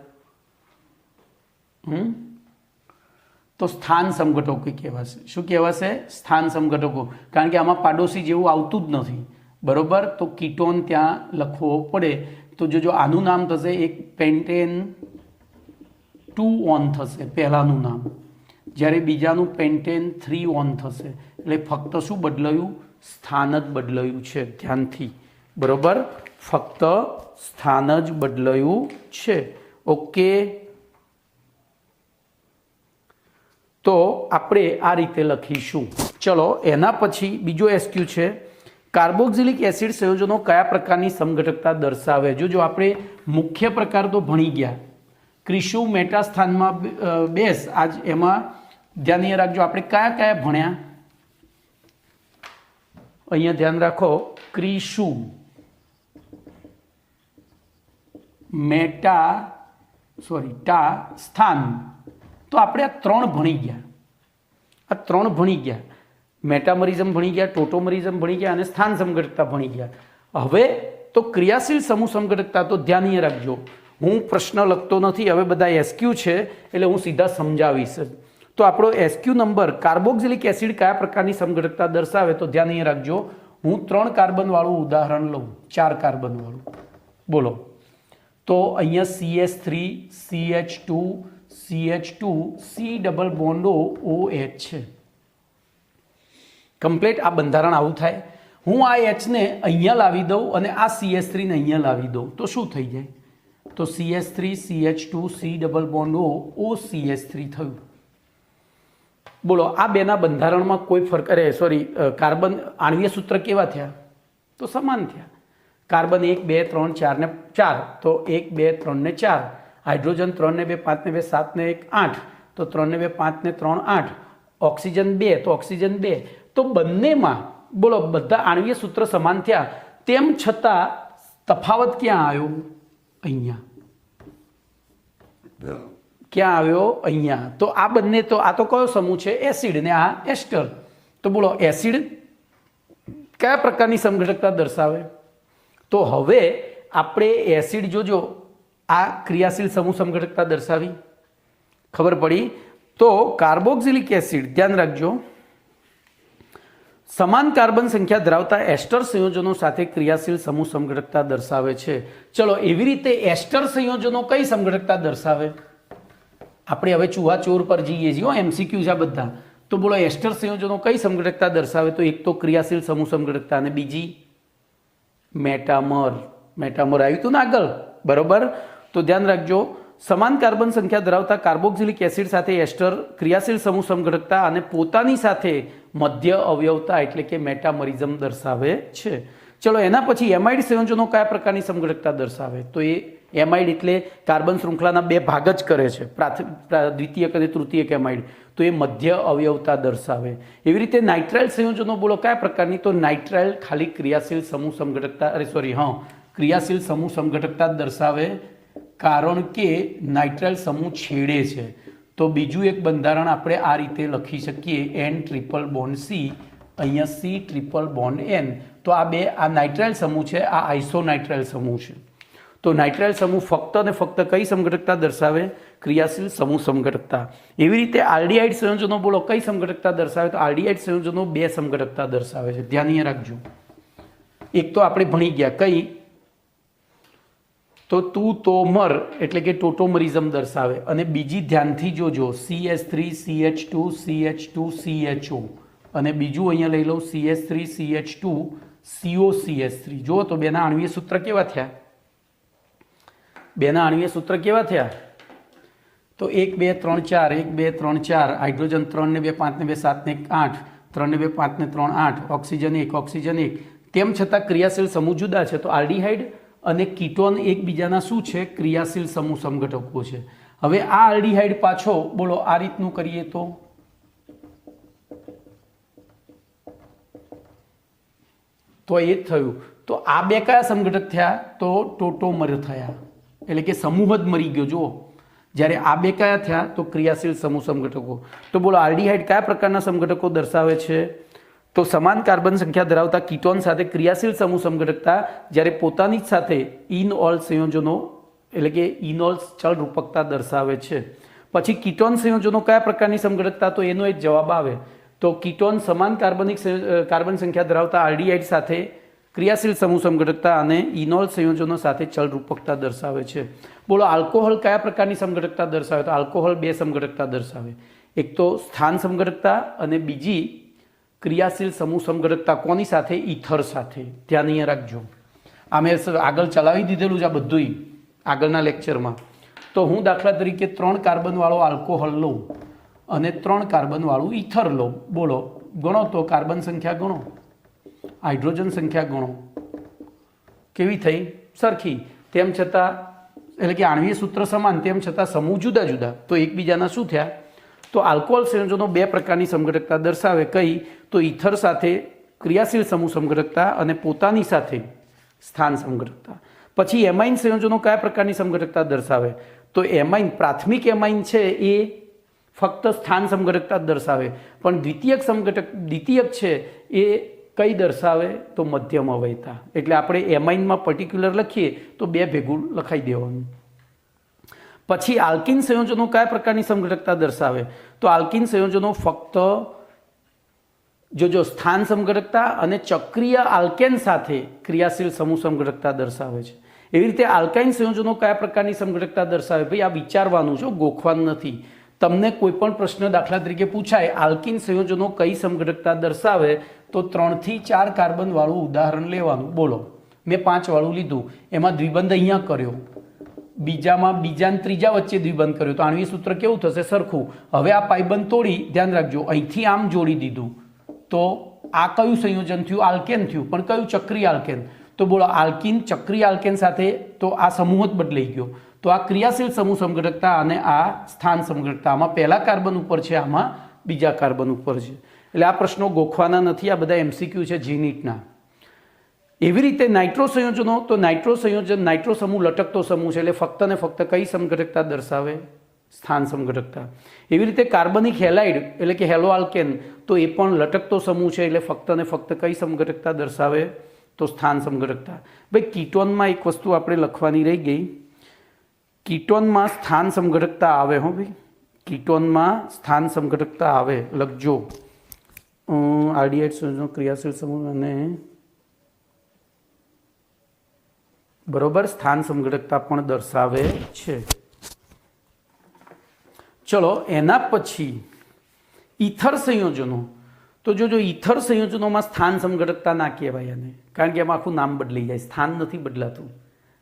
તો સ્થાન સમઘટકો કહેવાશે. શું કહેવાશે? સ્થાન સમઘટકો. કારણ કે આમાં પાડોશી જેવું આવતું જ નથી. બરોબર? તો કીટોન ત્યાં લખવો પડે. તો જો આનું નામ થશે એક પેન્ટેન 2 ઓન થશે પહેલાનું નામ, જ્યારે બીજાનું પેન્ટેન 3 ઓન થશે. એટલે ફક્ત શું બદલાયું? સ્થાન જ બદલાયું છે. ધ્યાનથી. બરોબર? ફક્ત સ્થાન જ બદલાયું છે. ઓકે. તો આપણે આ રીતે લખીશું. ચલો એના પછી બીજો એસક્યુ છે, કાર્બોક્સિલિક એસિડ સંયોજનો કયા પ્રકારની સમઘટકતા દર્શાવે? જો આપણે મુખ્ય પ્રકાર તો ભણી ગયા. ક્રિશુ મેટા સ્થાનમાં બેસ, આજ એમાં ધ્યાન રાખજો આપણે કયા કયા ભણ્યા. અહીંયા ધ્યાન રાખો, ક્રિશુ મેટા ટા સ્થાન. તો આપણે આ 3 ભણી ગયા. મેટામરિઝમ ભણી ગયા, ટોટોમરિઝમ ભણી ગયા અને સ્થાન સમઘટકતા ભણી ગયા. હવે તો ક્રિયાશીલ સમૂહ સમઘટકતા તો ધ્યાન રાખજો, હું પ્રશ્ન લખતો નથી, હવે બધા એસક્યુ છે એટલે હું સીધા સમજાવીશ. તો આપણો એસક્યુ નંબર, કાર્બોક્સિલિક એસિડ કયા પ્રકારની સમઘટકતા દર્શાવે? તો ધ્યાન રાખજો, હું 3 કાર્બન વાળું ઉદાહરણ લઉં, 4 કાર્બન વાળું. બોલો. તો અહીંયા CH3, CH2, CH2, C double bond OH છે. કમ્પ્લીટ આ બંધારણ આવું થાય. હું આ H ને અહીંયા લાવી દઉં અને આ CH3 ને અહીંયા લાવી દઉં તો શું થઈ જાય? તો CH3, CH2, C double bond OCH3 થયું. બોલો આ બેના બંધારણમાં કોઈ ફરક? કાર્બન આણ્વીય સૂત્ર કેવા થયા? તો સમાન થયા. કાર્બન 1, 2, 3, 4 ને 4, તો 1, 2, 3 ને 4. હાઇડ્રોજન 3 ને 2, 5 ને 2, 7 ને 1, 8, તો 3 ને 2, 5 ને 3, 8. ઓક્સિજન 2, તો ઓક્સિજન 2. તો બંનેમાં બોલો બધા આણ્વીય સૂત્ર સમાન થયા, તેમ છતાં તફાવત ક્યાં આવ્યો? અહીંયા. ક્યાં આવ્યો? અહીંયા. તો આ બંને, તો આ તો કયો સમૂહ છે? એસિડ, ને આ એસ્ટર. તો બોલો એસિડ કયા પ્રકારની સમઘટકતા દર્શાવે? તો હવે આપણે એસિડ જોજો, આ ક્રિયાશીલ સમૂહ સમઘટકતા દર્શાવી. ખબર પડી? તો કાર્બોક્સિલિક એસિડ ધ્યાન રાખજો, સમાન કાર્બન સંખ્યા ધરાવતા એસ્ટર સંયોજનો સાથે ક્રિયાશીલ સમૂહ સમઘટકતા દર્શાવે છે. ચલો એવી રીતે એસ્ટર સંયોજનો કઈ સમઘટકતા દર્શાવે? આપણે હવે ચૂહાચોર પર જઈએ છીએ, MCQ છે આ બધા. તો બોલો એસ્ટર સંયોજનો કઈ સમઘટકતા દર્શાવે? તો એક તો ક્રિયાશીલ સમૂહ સમઘટકતા અને બીજી મેટામર આવ્યું હતું ને આગળ. બરોબર? તો ધ્યાન રાખજો, સમાન કાર્બન સંખ્યા ધરાવતા કાર્બોક્સિલિક એસિડ સાથે એસ્ટર ક્રિયાશીલ સમૂહ સમઘટકતા અને પોતાની સાથે મધ્ય અવયવતા એટલે કે મેટામરિઝમ દર્શાવે છે. ચલો એના પછી એમાઇડ સંયોજનો કયા પ્રકારની સમઘટકતા દર્શાવે? તો એ એમાઇડ એટલે કાર્બન શૃંખલાના 2 ભાગ જ કરે છે, દ્વિતીયક અને તૃતીયક એમાઇડ. તો એ મધ્ય અવયવતા દર્શાવે. એવી રીતે નાઇટ્રાઇલ સંયોજનો બોલો કયા પ્રકારની? તો નાઇટ્રાઇલ ખાલી ક્રિયાશીલ સમૂહ સમઘટકતા ક્રિયાશીલ સમૂહ સમઘટકતા દર્શાવે, કારણ કે નાઇટ્રાઇલ સમૂહ છેડે છે. તો બીજું એક બંધારણ આપણે આ રીતે લખી શકીએ, N ટ્રિપલ બોન્ડ C, અહીંયા C ટ્રિપલ બોન્ડ N. તો આ નાઇટ્રાઇલ સમૂહ છે, આ આઇસોનાઇટ્રાઇલ સમૂહ છે. તો નાઇટ્રાઇલ સમૂહ ફક્ત અને ફક્ત કઈ સમઘટકતા દર્શાવે? ક્રિયાશીલ સમૂહ સમઘટકતા. એવી રીતે આલ્ડીહાઇડ સંયોજનો બોલો કઈ સમઘટકતા દર્શાવે? તો આલ્ડીહાઇડ સંયોજનો 2 સમઘટકતા દર્શાવે છે. ધ્યાન રાખજો. એક તો આપણે ભણી ગયા કઈ? તો ટોટોમર એટલે કે ટોટોમરિઝમ દર્શાવે. અને બીજી ધ્યાનથી જોજો, CH3, CH2, CH2, CHO. અને બીજું અહીંયા લઈ લઉં CH3, CH2, COCH3. જુઓ તો બેના આણ્વીય સૂત્ર કેવા થયા? તો 1, 2, 3, 4, 1, 2, 3, 4. હાઇડ્રોજન 3 ને 2, 5 ને 2, 7 ને 1, 8, 3 ને 2, 5 ને 3, 8. Oxygen 1, oxygen 1. તેમ છતાં ક્રિયાશીલ સમૂહ જુદા છે. તો આલ્ડીહાઇડ અને કીટોન એકબીજાના શું છે? ક્રિયાશીલ સમૂહ સમઘટકો છે. હવે આ આલ્ડીહાઇડ પાછો બોલો આ રીતનું કરીએ તો એ જ થયું. તો આ બે કયા સમઘટક થયા? તો ટોટોમર થયા, એટલે કે સમૂહ જ મરી ગયો. જુઓ, જ્યારે આ બે કયા થયા? તો ક્રિયાશીલ સમૂહ સમઘટકો. તો બોલો આલ્ડીહાઇડ કયા પ્રકારના સમઘટકો દર્શાવે છે? તો સમાન કાર્બન સંખ્યા ધરાવતા કીટોન સાથે ક્રિયાશીલ સમૂહ સમઘટકતા જ્યારે પોતાની જ સાથે ઇનઓલ સંયોજનો એટલે કે ઇનોલ્સ ચલ રૂપકતા દર્શાવે છે. પછી કીટોન સંયોજનો કયા પ્રકારની સમઘટકતા? તો એનો એક જવાબ આવે. તો કીટોન સમાન કાર્બન સંખ્યા ધરાવતા આલ્ડીહાઇડ સાથે ક્રિયાશીલ સમૂહ સમઘટકતા અને ઇનોલ સંયોજનો સાથે ચલ રૂપકતા દર્શાવે છે. બોલો આલ્કોહોલ કયા પ્રકારની સમઘટકતા દર્શાવે? તો આલ્કોહોલ બે સમઘટકતા દર્શાવે. એક તો સ્થાન સમઘટકતા અને બીજી ક્રિયાશીલ સમૂહ સમઘટકતા. કોની સાથે? ઈથર સાથે. ધ્યાન અહીંયા રાખજો. આ મેં આગળ ચલાવી દીધેલું છે આ બધું આગળના લેક્ચરમાં. તો હું દાખલા તરીકે 3 કાર્બનવાળો આલ્કોહોલ લઉં અને 3 કાર્બનવાળું ઈથર લઉં. બોલો ગણો તો કાર્બન સંખ્યા ગણો, હાઇડ્રોજન સંખ્યા ગણો, કેવી થઈ? સરખી. તેમ છતાં એટલે કે આણ્વીય સૂત્ર સમાન, તેમ છતાં સમૂહ જુદા જુદા. તો એકબીજાના શું થયા? તો આલ્કોહોલ સંયોજનો બે પ્રકારની સમઘટકતા દર્શાવે. કઈ? તો ઈથર સાથે ક્રિયાશીલ સમૂહ સમઘટકતા અને પોતાની સાથે સ્થાન સમઘટકતા. પછી એમાઇન સંયોજનો કયા પ્રકારની સમઘટકતા દર્શાવે? તો એમાઇન પ્રાથમિક એમાઇન છે એ ફક્ત સ્થાન સમઘટકતા દર્શાવે, પણ દ્વિતીયક છે એ કઈ દર્શાવે? તો મધ્યમ અવયતા. એટલે આપણે એમાઇનમાં પર્ટિક્યુલર લખીએ તો બે ભેગું લખાઈ દેવાનું. પછી આલ્કિન સંયોજનો કયા પ્રકારની સમઘટકતા દર્શાવે? તો આલ્કિન સંયોજનો ફક્ત જો સ્થાન સમઘટકતા અને ચક્રીય આલ્કેન સાથે ક્રિયાશીલ સમૂહ સમઘટકતા દર્શાવે છે. એવી રીતે આલ્કાઇન સંયોજનો કયા પ્રકારની સમઘટકતા દર્શાવે? ભાઈ આ વિચારવાનું છે, ગોખવાનું નથી. તમને કોઈ પણ પ્રશ્ન દાખલા તરીકે પૂછાય આલ્કિન સંયોજનો કઈ સમઘટકતા દર્શાવે, તો 3 થી 4 કાર્બન વાળું ઉદાહરણ લેવાનું. બોલો મેં 5 વાળું લીધું, એમાં દ્વિબંધ અહીંયા કર્યો, બીજામાં બીજા અને ત્રીજા વચ્ચે દ્વિબંધ કર્યો, તો આણ્વીય સૂત્ર કેવું થશે? સરખું. હવે આ પાઇબંધ તોડી, ધ્યાન રાખજો, અહીંથી આમ જોડી દીધું તો આ કયું સંયોજન થયું? આલ્કેન થયું. પણ કયું? ચક્રીય આલ્કેન. તો બોલો આલ્કિન ચક્રીય આલ્કેન સાથે તો આ સમૂહ જ બદલાઈ ગયો. તો આ ક્રિયાશીલ સમૂહ સમઘટકતા અને આ સ્થાન સમઘટકતા. આમાં પહેલા કાર્બન ઉપર છે, આમાં બીજા કાર્બન ઉપર છે. એટલે આ પ્રશ્નો ગોખવાના નથી, આ બધા MCQ છે જીનીટના. એવી રીતે નાઇટ્રો સંયોજનો, તો નાઇટ્રો સંયોજન નાઇટ્રો સમૂહ લટકતો સમૂહ છે, એટલે ફક્ત ને ફક્ત કઈ સમઘટકતા દર્શાવે? સ્થાન સમઘટકતા. એવી રીતે કાર્બનિક હેલાઇડ એટલે કે હેલો આલ્કેન, તો એ પણ લટકતો સમૂહ છે, એટલે ફક્ત ને ફક્ત કઈ સમઘટકતા દર્શાવે? તો સ્થાન સમઘટકતા. ભાઈ કીટોનમાં એક વસ્તુ આપણે લખવાની રહી ગઈ, કીટોનમાં સ્થાન સમઘટકતા આવે. હો ભાઈ, કીટોનમાં સ્થાન સમઘટકતા આવે, લખજો. આરડીઆઈ સંયોજનો ક્રિયાશીલ સમૂહ અને બરોબર સ્થાન સમઘટકતા પણ દર્શાવે છે. ચલો એના પછી ઈથર સંયોજનો. તો જો ઈથર સંયોજનોમાં સ્થાન સમઘટકતા ના કહેવાય એને, કારણ કે એમાં આખું નામ બદલાઈ જાય. સ્થાન નથી બદલાતું,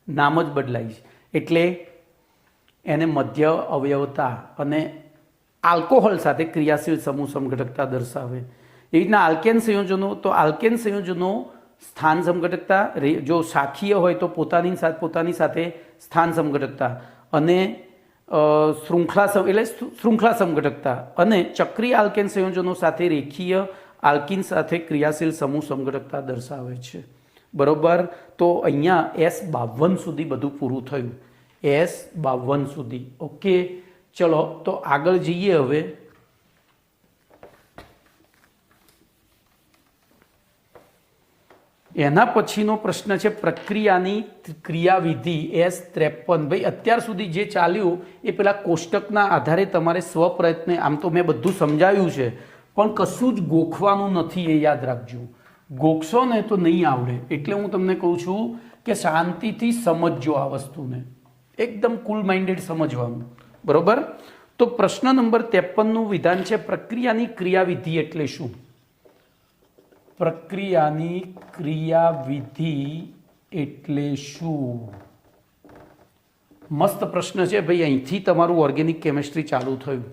નામ જ બદલાય છે. એટલે એને મધ્ય અવયવતા અને આલ્કોહોલ સાથે ક્રિયાશીલ સમૂહ સમઘટકતા દર્શાવે. એ રીતના આલ્કેન સંયોજનો, તો આલ્કેન સંયોજનો સ્થાન સમઘટકતા, જો શાખીય હોય તો પોતાની સાથે સ્થાન સમઘટકતા અને શૃંખલા સમઘટકતા, અને ચક્રીય આલ્કેન સંયોજનો સાથે રેખીય આલ્કિન સાથે ક્રિયાશીલ સમૂહ સમઘટકતા દર્શાવે છે. બરોબર. તો અહીંયા S52 સુધી બધું પૂરું થયું. S52 સુધી. ઓકે, ચલો તો આગળ જઈએ. હવે એના પછીનો પ્રશ્ન છે પ્રક્રિયાની ક્રિયાવિધિ S53. ભાઈ અત્યાર સુધી જે ચાલ્યું એ પેલા કોષ્ટકના આધારે તમારે સ્વપ્રયત્ને, આમ તો મેં બધું સમજાવ્યું છે પણ કશું જ ગોખવાનું નથી, એ યાદ રાખજો. ગોખશો ને તો નહીં આવડે. એટલે હું તમને કહું છું કે શાંતિથી સમજજો આ વસ્તુને, એકદમ કુલ માઇન્ડેડ સમજવાનું. બરોબર. તો પ્રશ્ન નંબર 53નું વિધાન છે પ્રક્રિયાની ક્રિયાવિધિ એટલે શું? પ્રક્રિયાની ક્રિયાવિધિ એટલે શું? મસ્ત પ્રશ્ન છે ભાઈ. અહીંથી તમારું ઓર્ગેનિક કેમિસ્ટ્રી ચાલુ થયું.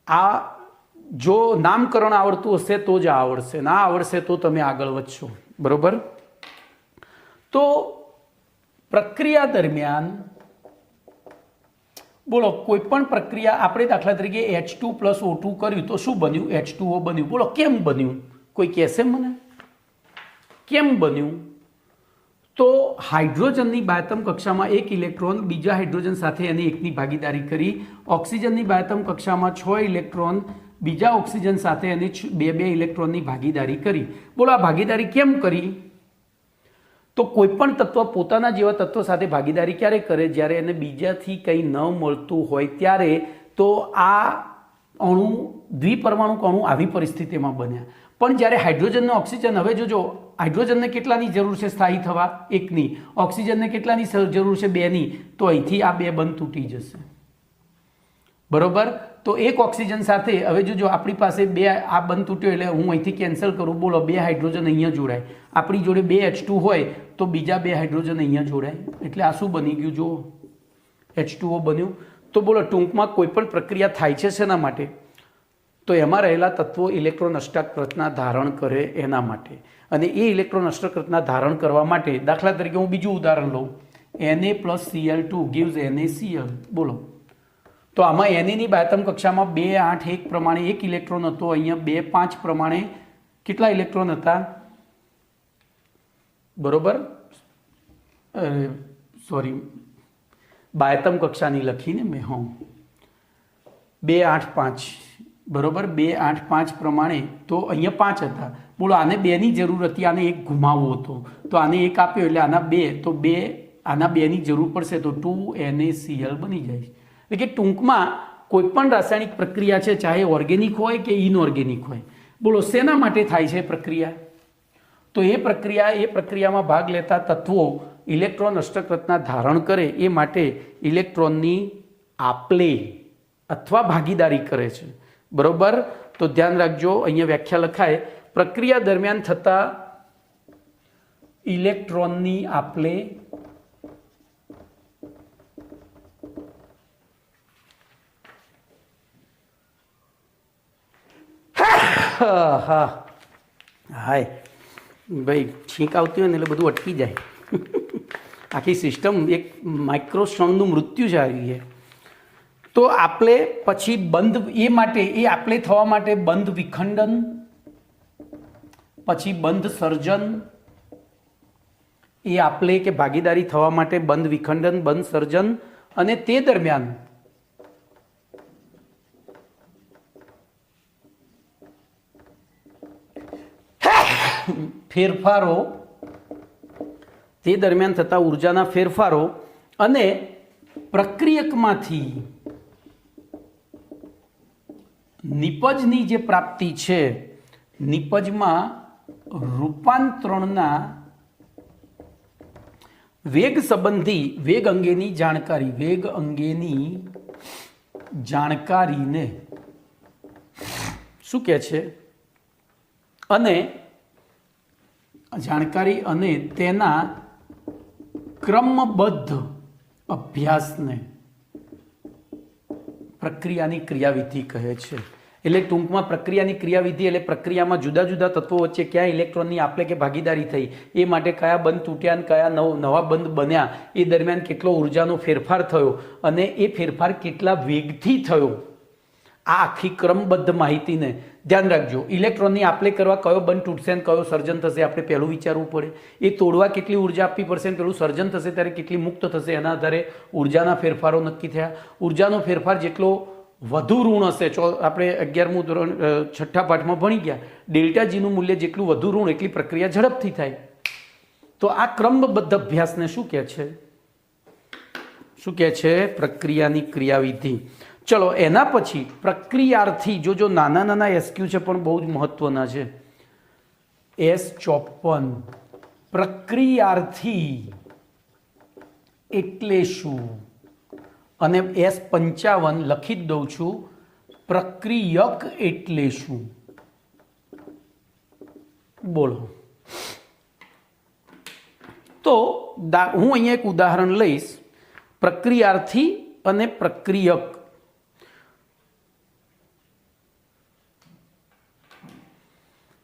આ જો નામકરણ આવડતું હશે તો જ આવડશે, ના આવડશે તો તમે આગળ વધશો. બરોબર. તો પ્રક્રિયા દરમિયાન બોલો કોઈ પણ પ્રક્રિયા આપણે દાખલા તરીકે H2 + O2 કર્યું તો શું બન્યું? H2O બન્યું. બોલો કેમ બન્યું? કોઈ કહેશે મને કેમ બન્યું? તો હાઇડ્રોજનની બાયતમ કક્ષામાં એક ઇલેક્ટ્રોન બીજા હાઇડ્રોજન સાથે એની એકની ભાગીદારી કરી. ઓક્સિજનની બાયતમ કક્ષામાં 6 ઇલેક્ટ્રોન બીજા ઓક્સિજન સાથે એની બે ઇલેક્ટ્રોનની ભાગીદારી કરી. બોલો આ ભાગીદારી કેમ કરી? તો કોઈ પણ તત્વ પોતાના જેવા તત્વ સાથે ભાગીદારી ક્યારે કરે? જ્યારે એને બીજાથી કંઈ ન મળતું હોય ત્યારે. તો આ અણુ દ્વિપરમાણુ અણુ આવી પરિસ્થિતિમાં બન્યા. પણ જ્યારે હાઇડ્રોજનને ઓક્સિજન, હવે જોજો હાઇડ્રોજનને કેટલાની જરૂર છે સ્થાયી થવા? એકની. ઓક્સિજનને કેટલાની જરૂર છે? બેની. તો અહીંથી આ બે બંધ તૂટી જશે. બરોબર. તો એક ઓક્સિજન સાથે હવે જોજો આપણી પાસે બે, આ બંધ તૂટ્યો એટલે હું અહીંથી કેન્સલ કરું. બોલો બે હાઇડ્રોજન અહીંયા જોડાય. આપણી જોડે બે H2 હોય તો બીજા બે હાઇડ્રોજન અહીંયા જોડાય. એટલે આ શું બની ગયું? જુઓ H2O બન્યું. તો બોલો ટૂંકમાં કોઈ પણ પ્રક્રિયા થાય છે શેના માટે? તો એમાં રહેલા તત્વો ઇલેક્ટ્રોન અષ્ટક રચના ધારણ કરે એના માટે. અને એ ઇલેક્ટ્રોન અષ્ટક રચના ધારણ કરવા માટે દાખલા તરીકે હું બીજું ઉદાહરણ લઉં. Na + Cl2 gives NaCl. બોલો તો આમાં એનએની બાયતમ કક્ષામાં 2, 8, 1 પ્રમાણે એક ઇલેક્ટ્રોન હતો. અહીંયા 2, 5 પ્રમાણે કેટલા ઇલેક્ટ્રોન હતા? બરોબર, સોરી બાયતમ કક્ષાની લખીને મેં. 2, 8, 5 બરોબર. 2, 8, 5 પ્રમાણે તો અહીંયા 5 હતા. બોલો આને 2ની જરૂર હતી, આને 1 ગુમાવવો હતો. તો આને 1 આપ્યો એટલે આના 2, તો 2 આના 2ની જરૂર પડશે તો 2 NaCl બની જાય. એટલે કે ટૂંકમાં કોઈ પણ રાસાયણિક પ્રક્રિયા છે, ચાહે ઓર્ગેનિક હોય કે ઇનઓર્ગેનિક હોય, બોલો શેના માટે થાય છે પ્રક્રિયા? તો એ પ્રક્રિયામાં ભાગ લેતા તત્વો ઇલેક્ટ્રોન અષ્ટક રચના ધારણ કરે એ માટે ઇલેક્ટ્રોનની આપલે અથવા ભાગીદારી કરે છે. બરોબર. તો ધ્યાન રાખજો, અહીંયા વ્યાખ્યા લખાય, પ્રક્રિયા દરમિયાન થતા ઇલેક્ટ્રોનની આપલે હાય ભાઈ, છીંક આવતી હોય ને એટલે બધું અટકી જાય. આખી સિસ્ટમ એક માઇક્રોસ્ટ્રોનનું મૃત્યુ છે આવી છે. તો આપલે પછી બંધ, એ માટે એ આપલે થવા માટે બંધ વિખંડન, પછી બંધ સર્જન. એ આપલે કે ભાગીદારી થવા માટે બંધ વિખંડન, બંધ સર્જન, અને તે દરમિયાન ફેરફારો, તે દરમિયાન થતા ઉર્જાના ફેરફારો અને પ્રક્રિયકમાંથી નિપજની જે પ્રાપ્તિ છે, નિપજમાં રૂપાંતરણના વેગ સંબંધી, વેગ અંગેની જાણકારીને શું કહે છે? અને જાણકારી અને તેના ક્રમબદ્ધ અભ્યાસને પ્રક્રિયાની ક્રિયાવિધિ કહે છે. એટલે ટૂંકમાં પ્રક્રિયાની ક્રિયાવિધિ એટલે પ્રક્રિયામાં જુદા જુદા તત્વો વચ્ચે ક્યાં ઇલેક્ટ્રોનની આપલે કે ભાગીદારી થઈ, એ માટે કયા બંધ તૂટ્યા અને કયા નવા બંધ બન્યા, એ દરમિયાન કેટલો ઉર્જાનો ફેરફાર થયો અને એ ફેરફાર કેટલા વેગથી થયો. આ આખી ક્રમબદ્ધ માહિતીને ધ્યાન રાખજો. ઇલેક્ટ્રોનની આપલે કરવા કયો બંધ તૂટશે અને કયો સર્જન થશે આપણે પહેલું વિચારવું પડે. એ તોડવા કેટલી ઉર્જા આપવી પડશે અને પેલું સર્જન થશે ત્યારે કેટલી મુક્ત થશે, એના આધારે ઉર્જાના ફેરફારો નક્કી થયા. ઉર્જાનો ફેરફાર જેટલો વધુ ઋણ હશે, આપણે 11મું ધોરણ 6ઠ્ઠા પાઠમાં ભણી ગયા, ડેલ્ટા જીનું મૂલ્ય જેટલું વધુ ઋણ એટલી પ્રક્રિયા ઝડપથી થાય. તો આ ક્રમબદ્ધ અભ્યાસને શું કહે છે? શું કહે છે? પ્રક્રિયાની ક્રિયાવિધિ. ચલો એના પછી પ્રક્રિયાર્થી, જો નાના નાના એસક્યુ છે પણ બહુ જ મહત્વના છે. S54 પ્રક્રિયાર્થી એટલે શું? અને S55 લખી જ દઉં છું, પ્રક્રિયક એટલે શું? બોલો. તો હું અહીંયા એક ઉદાહરણ લઈશ, પ્રક્રિયાર્થી અને પ્રક્રિયક.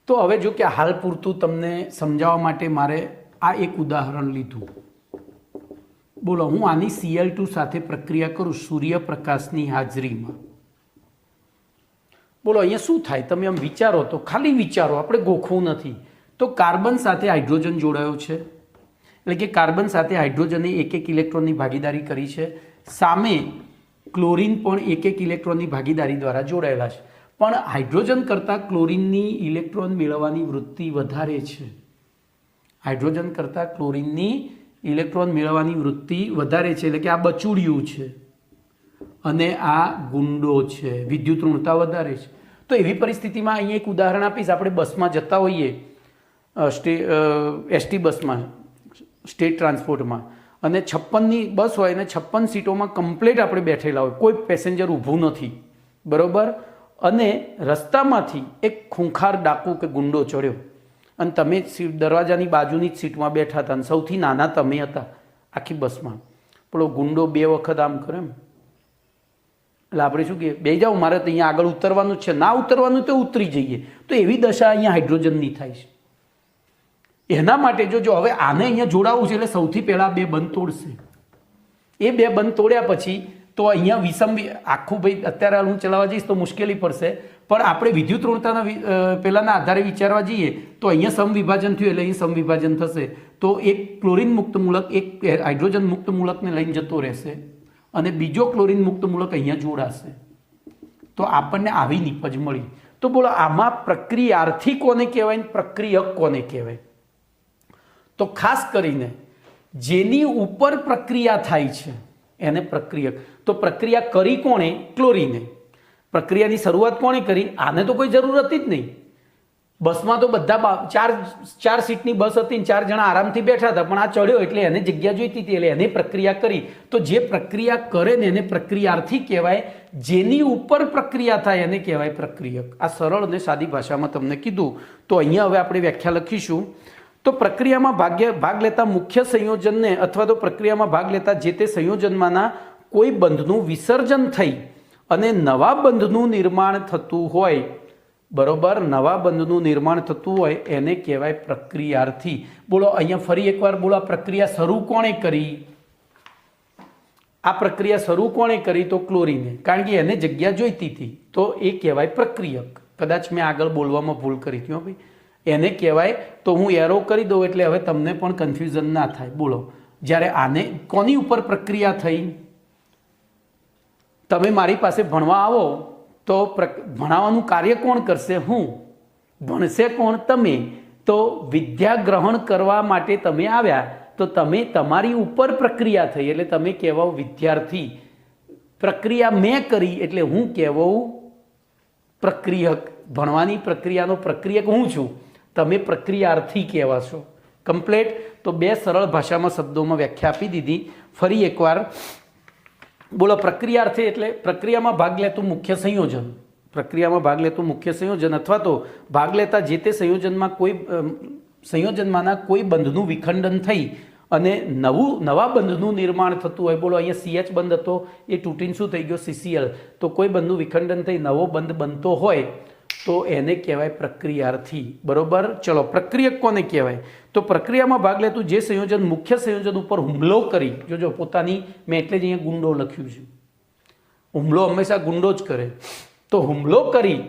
તો હવે જો કે હાલ પૂરતું તમને સમજાવવા માટે મારે આ એક ઉદાહરણ લીધું. બોલો હું આની Cl2 સાથે પ્રક્રિયા કરું સૂર્યપ્રકાશની હાજરીમાં, બોલો અહીંયા શું થાય? તમે આમ વિચારો તો, ખાલી વિચારો, આપણે ગોખવું નથી. તો કાર્બન સાથે હાઇડ્રોજન જોડાયો છે, એટલે કે કાર્બન સાથે હાઇડ્રોજને એક ઇલેક્ટ્રોનની ભાગીદારી કરી છે. સામે ક્લોરીન પણ એક ઇલેક્ટ્રોનની ભાગીદારી દ્વારા જોડાયેલા છે. પણ હાઇડ્રોજન કરતાં ક્લોરીનની ઇલેક્ટ્રોન મેળવવાની વૃત્તિ વધારે છે. હાઇડ્રોજન કરતાં ક્લોરીનની ઇલેક્ટ્રોન મેળવવાની વૃત્તિ વધારે છે, એટલે કે આ બચુડિયું છે અને આ ગુંડો છે, વિદ્યુત ઋણતા વધારે છે. તો એવી પરિસ્થિતિમાં અહીંયા એક ઉદાહરણ આપીશ. આપણે બસમાં જતા હોઈએ, એસટી બસમાં, સ્ટેટ ટ્રાન્સપોર્ટમાં, અને 56ની બસ હોય અને 56 સીટોમાં કમ્પ્લીટ આપણે બેઠેલા હોય, કોઈ પેસેન્જર ઊભું નથી, બરાબર, અને રસ્તામાંથી એક ખૂંખાર ડાકુ કે ગુંડો ચડ્યો અને તમે દરવાજાની બાજુની જ સીટમાં બેઠા હતા અને સૌથી નાના તમે હતા આખી બસમાં. પેલો ગુંડો 2 વખત આમ કરે એમ, એટલે આપણે શું કહીએ, બે જાઓ, મારે તો અહીંયા આગળ ઉતરવાનું જ છે, ના ઉતરવાનું તો ઉતરી જઈએ. તો એવી દશા અહીંયા હાઇડ્રોજનની થાય છે. એના માટે જો હવે આને અહીંયા જોડાવવું છે એટલે સૌથી પહેલાં 2 બંધ તોડશે. એ 2 બંધ તોડ્યા પછી તો અહીંયા વિષમ, આખું ભાઈ અત્યારે હું ચલાવવા જઈશ તો મુશ્કેલી પડશે, પણ આપણે વિદ્યુત ઋણતાના પહેલાંના આધારે વિચારવા જઈએ તો અહીંયા સમવિભાજન થયું એટલે અહીં સમવિભાજન થશે. તો એક ક્લોરીન મુક્ત મૂલક એક હાઇડ્રોજન મુક્ત મૂલકને લઈને જતો રહેશે અને બીજો ક્લોરીન મુક્ત મૂલક અહીંયા જોડાશે. તો આપણને આવી નિપજ મળી. તો બોલો આમાં પ્રક્રિયાર્થી કોને કહેવાય ને પ્રક્રિયક કોને કહેવાય? તો ખાસ કરીને જેની ઉપર પ્રક્રિયા થાય છે એને પ્રક્રિયક. તો પ્રક્રિયા કરી કોણે? ક્લોરીને. પ્રક્રિયાની શરૂઆત કોણે કરી? આને તો કોઈ જરૂર હતી જ નહીં. બસમાં તો બધા ચાર સીટની બસ હતી ને 4 જણા આરામથી બેઠા હતા, પણ આ ચડ્યો એટલે એને જગ્યા જોઈતી હતી એટલે એને પ્રક્રિયા કરી. તો જે પ્રક્રિયા કરે ને એને પ્રક્રિયાર્થી કહેવાય. જેની ઉપર પ્રક્રિયા થાય એને કહેવાય પ્રક્રિયક. આ સરળ અને સાદી ભાષામાં તમને કીધું. તો અહીંયા હવે આપણે વ્યાખ્યા લખીશું. તો પ્રક્રિયામાં ભાગ લેતા મુખ્ય સંયોજનને અથવા તો પ્રક્રિયામાં ભાગ લેતા જે તે સંયોજનમાંના કોઈ બંધનું વિસર્જન થઈ અને નવા બંધનું નિર્માણ થતું હોય, બરોબર, નવા બંધનું નિર્માણ થતું હોય એને કહેવાય પ્રક્રિયાર્થી. બોલો અહીંયા ફરી એકવાર બોલો, આ પ્રક્રિયા શરૂ કોણે કરી? આ પ્રક્રિયા શરૂ કોણે કરી? તો ક્લોરીને, કારણ કે એને જગ્યા જોઈતી હતી. તો એ કહેવાય પ્રક્રિયક. કદાચ મેં આગળ બોલવામાં ભૂલ કરી હતી ભાઈ, એને કહેવાય. તો હું એરો કરી દઉં એટલે હવે તમને પણ કન્ફ્યુઝન ના થાય. બોલો, જ્યારે આને કોની ઉપર પ્રક્રિયા થઈ? તમે મારી પાસે ભણવા આવો તો ભણાવવાનું કાર્ય કોણ કરશે? હું. ભણશે કોણ? તમે. તો વિદ્યા ગ્રહણ કરવા માટે તમે આવ્યા તો તમે તમારી ઉપર પ્રક્રિયા થઈ એટલે તમે કહેવાઓ વિદ્યાર્થી. પ્રક્રિયા મેં કરી એટલે હું કહેવાઉં પ્રક્રિયક. ભણવાની પ્રક્રિયાનો પ્રક્રિયક હું છું, તમે પ્રક્રિયાર્થી કહેવાશો. કમ્પ્લેટ. તો 2 સરળ ભાષામાં શબ્દોમાં વ્યાખ્યા આપી દીધી. ફરી એકવાર બોલો, પ્રક્રિયાર્થી એટલે પ્રક્રિયામાં ભાગ લેતું મુખ્ય સંયોજન. પ્રક્રિયામાં ભાગ લેતું મુખ્ય સંયોજન અથવા તો ભાગ લેતા જે તે સંયોજનમાંના કોઈ બંધનું વિખંડન થઈ અને નવા બંધનું નિર્માણ થતું હોય. બોલો અહીંયા CH બંધ હતો, એ તૂટીને શું થઈ ગયો? CCl. તો કોઈ બંધનું વિખંડન થઈ નવો બંધ બનતો હોય તો એને કહેવાય પ્રક્રિયાર્થી. બરોબર. ચલો, પ્રક્રિયક કોને કહેવાય? તો પ્રક્રિયામાં ભાગ લેતું જે સંયોજન મુખ્ય સંયોજન ઉપર હુમલો કરી, જોજો પોતાની, મેં એટલે જ અહીંયા ગુંડો લખ્યું છે. હુમલો હંમેશા ગુંડો જ કરે. તો હુમલો કરી,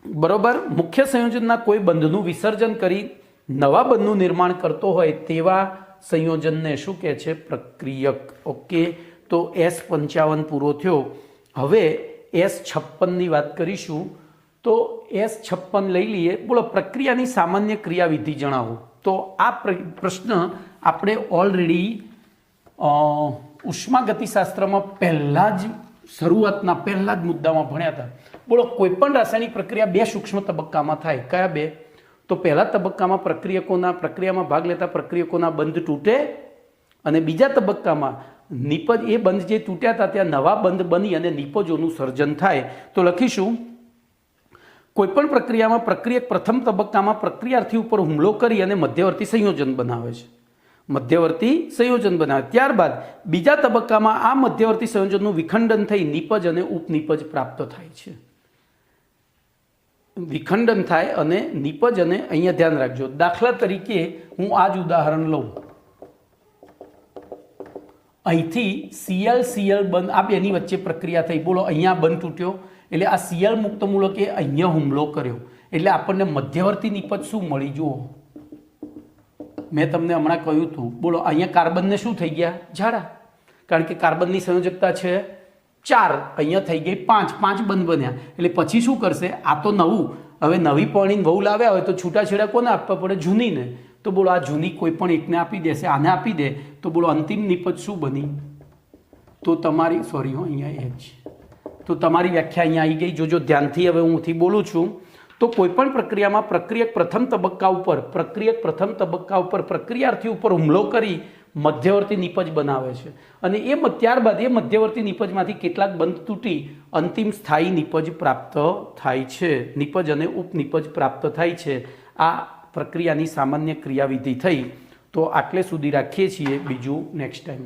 બરોબર, મુખ્ય સંયોજનના કોઈ બંધનું વિસર્જન કરી નવા બંધનું નિર્માણ કરતો હોય તેવા સંયોજનને શું કહે છે? પ્રક્રિયક. ઓકે. તો S55 પૂરો થયો. હવે S56ની વાત કરીશું. તો S56 લઈ લઈએ. બોલો, પ્રક્રિયાની સામાન્ય ક્રિયાવિધિ જણાવો. તો આ પ્રશ્ન આપણે ઓલરેડી ઉષ્માગતિશાસ્ત્રમાં પહેલાં જ શરૂઆતના પહેલા જ મુદ્દામાં ભણ્યા હતા. બોલો, કોઈ પણ રાસાયણિક પ્રક્રિયા 2 સૂક્ષ્મ તબક્કામાં થાય. કયા 2? તો પહેલા તબક્કામાં પ્રક્રિયામાં ભાગ લેતા પ્રક્રિયકોના બંધ તૂટે અને બીજા તબક્કામાં નિપજ, એ બંધ જે તૂટ્યા હતા ત્યાં નવા બંધ બની અને નિપજોનું સર્જન થાય. તો લખીશું, કોઈપણ પ્રક્રિયામાં પ્રક્રિયક પ્રથમ તબક્કામાં પ્રક્રિયાર્થી ઉપર હુમલો કરી અને મધ્યવર્તી સંયોજન બનાવે છે. મધ્યવર્તી સંયોજન બનાવે. ત્યારબાદ બીજા તબક્કામાં આ મધ્યવર્તી સંયોજનનું વિખંડન થઈ નિપજ અને ઉપનિપજ પ્રાપ્ત થાય છે. વિખંડન થાય અને નિપજ, અને અહીંયા ધ્યાન રાખજો, દાખલા તરીકે હું આ જ ઉદાહરણ લઉં. અહીંથી સીએલ બંધ આ બેની વચ્ચે પ્રક્રિયા થઈ. બોલો અહીંયા બંધ તૂટ્યો એટલે આ સીએલ મુક્ત મૂલકે અહીંયા હુમલો કર્યો એટલે આપણને મધ્યવર્તી નિપજ શું મળી જુઓ. મેં તમને હમણાં કહ્યું હતું. બોલો અહીંયા કાર્બનને શું થઈ ગયા ઝાડા, કારણ કે કાર્બનની સંયોજકતા છે 4, અહીંયા થઈ ગઈ 5, 5 બંધ બન્યા એટલે પછી શું કરશે આ તો નવું. હવે નવી પરણીને વહુ લાવ્યા હોય તો છૂટાછેડા કોને આપવા પડે? જૂનીને. તો બોલો આ જૂની કોઈ પણ એકને આપી દેશે, આને આપી દે તો બોલો અંતિમ નિપજ શું બની? તો તમારી સોરી અહીંયા એ જ તો તમારી વ્યાખ્યા અહીંયા આવી ગઈ. જોજો ધ્યાનથી હવે હુંથી બોલું છું. તો કોઈપણ પ્રક્રિયામાં પ્રક્રિયક પ્રથમ તબક્કા ઉપર પ્રક્રિયાર્થી ઉપર હુમલો કરી મધ્યવર્તી નિપજ બનાવે છે અને ત્યારબાદ એ મધ્યવર્તી નિપજમાંથી કેટલાક બંધ તૂટી અંતિમ સ્થાયી નિપજ પ્રાપ્ત થાય છે. નિપજ અને ઉપનિપજ પ્રાપ્ત થાય છે. આ પ્રક્રિયાની સામાન્ય ક્રિયાવિધિ થઈ. તો આટલે સુધી રાખીએ છીએ. બીજું નેક્સ્ટ ટાઈમ.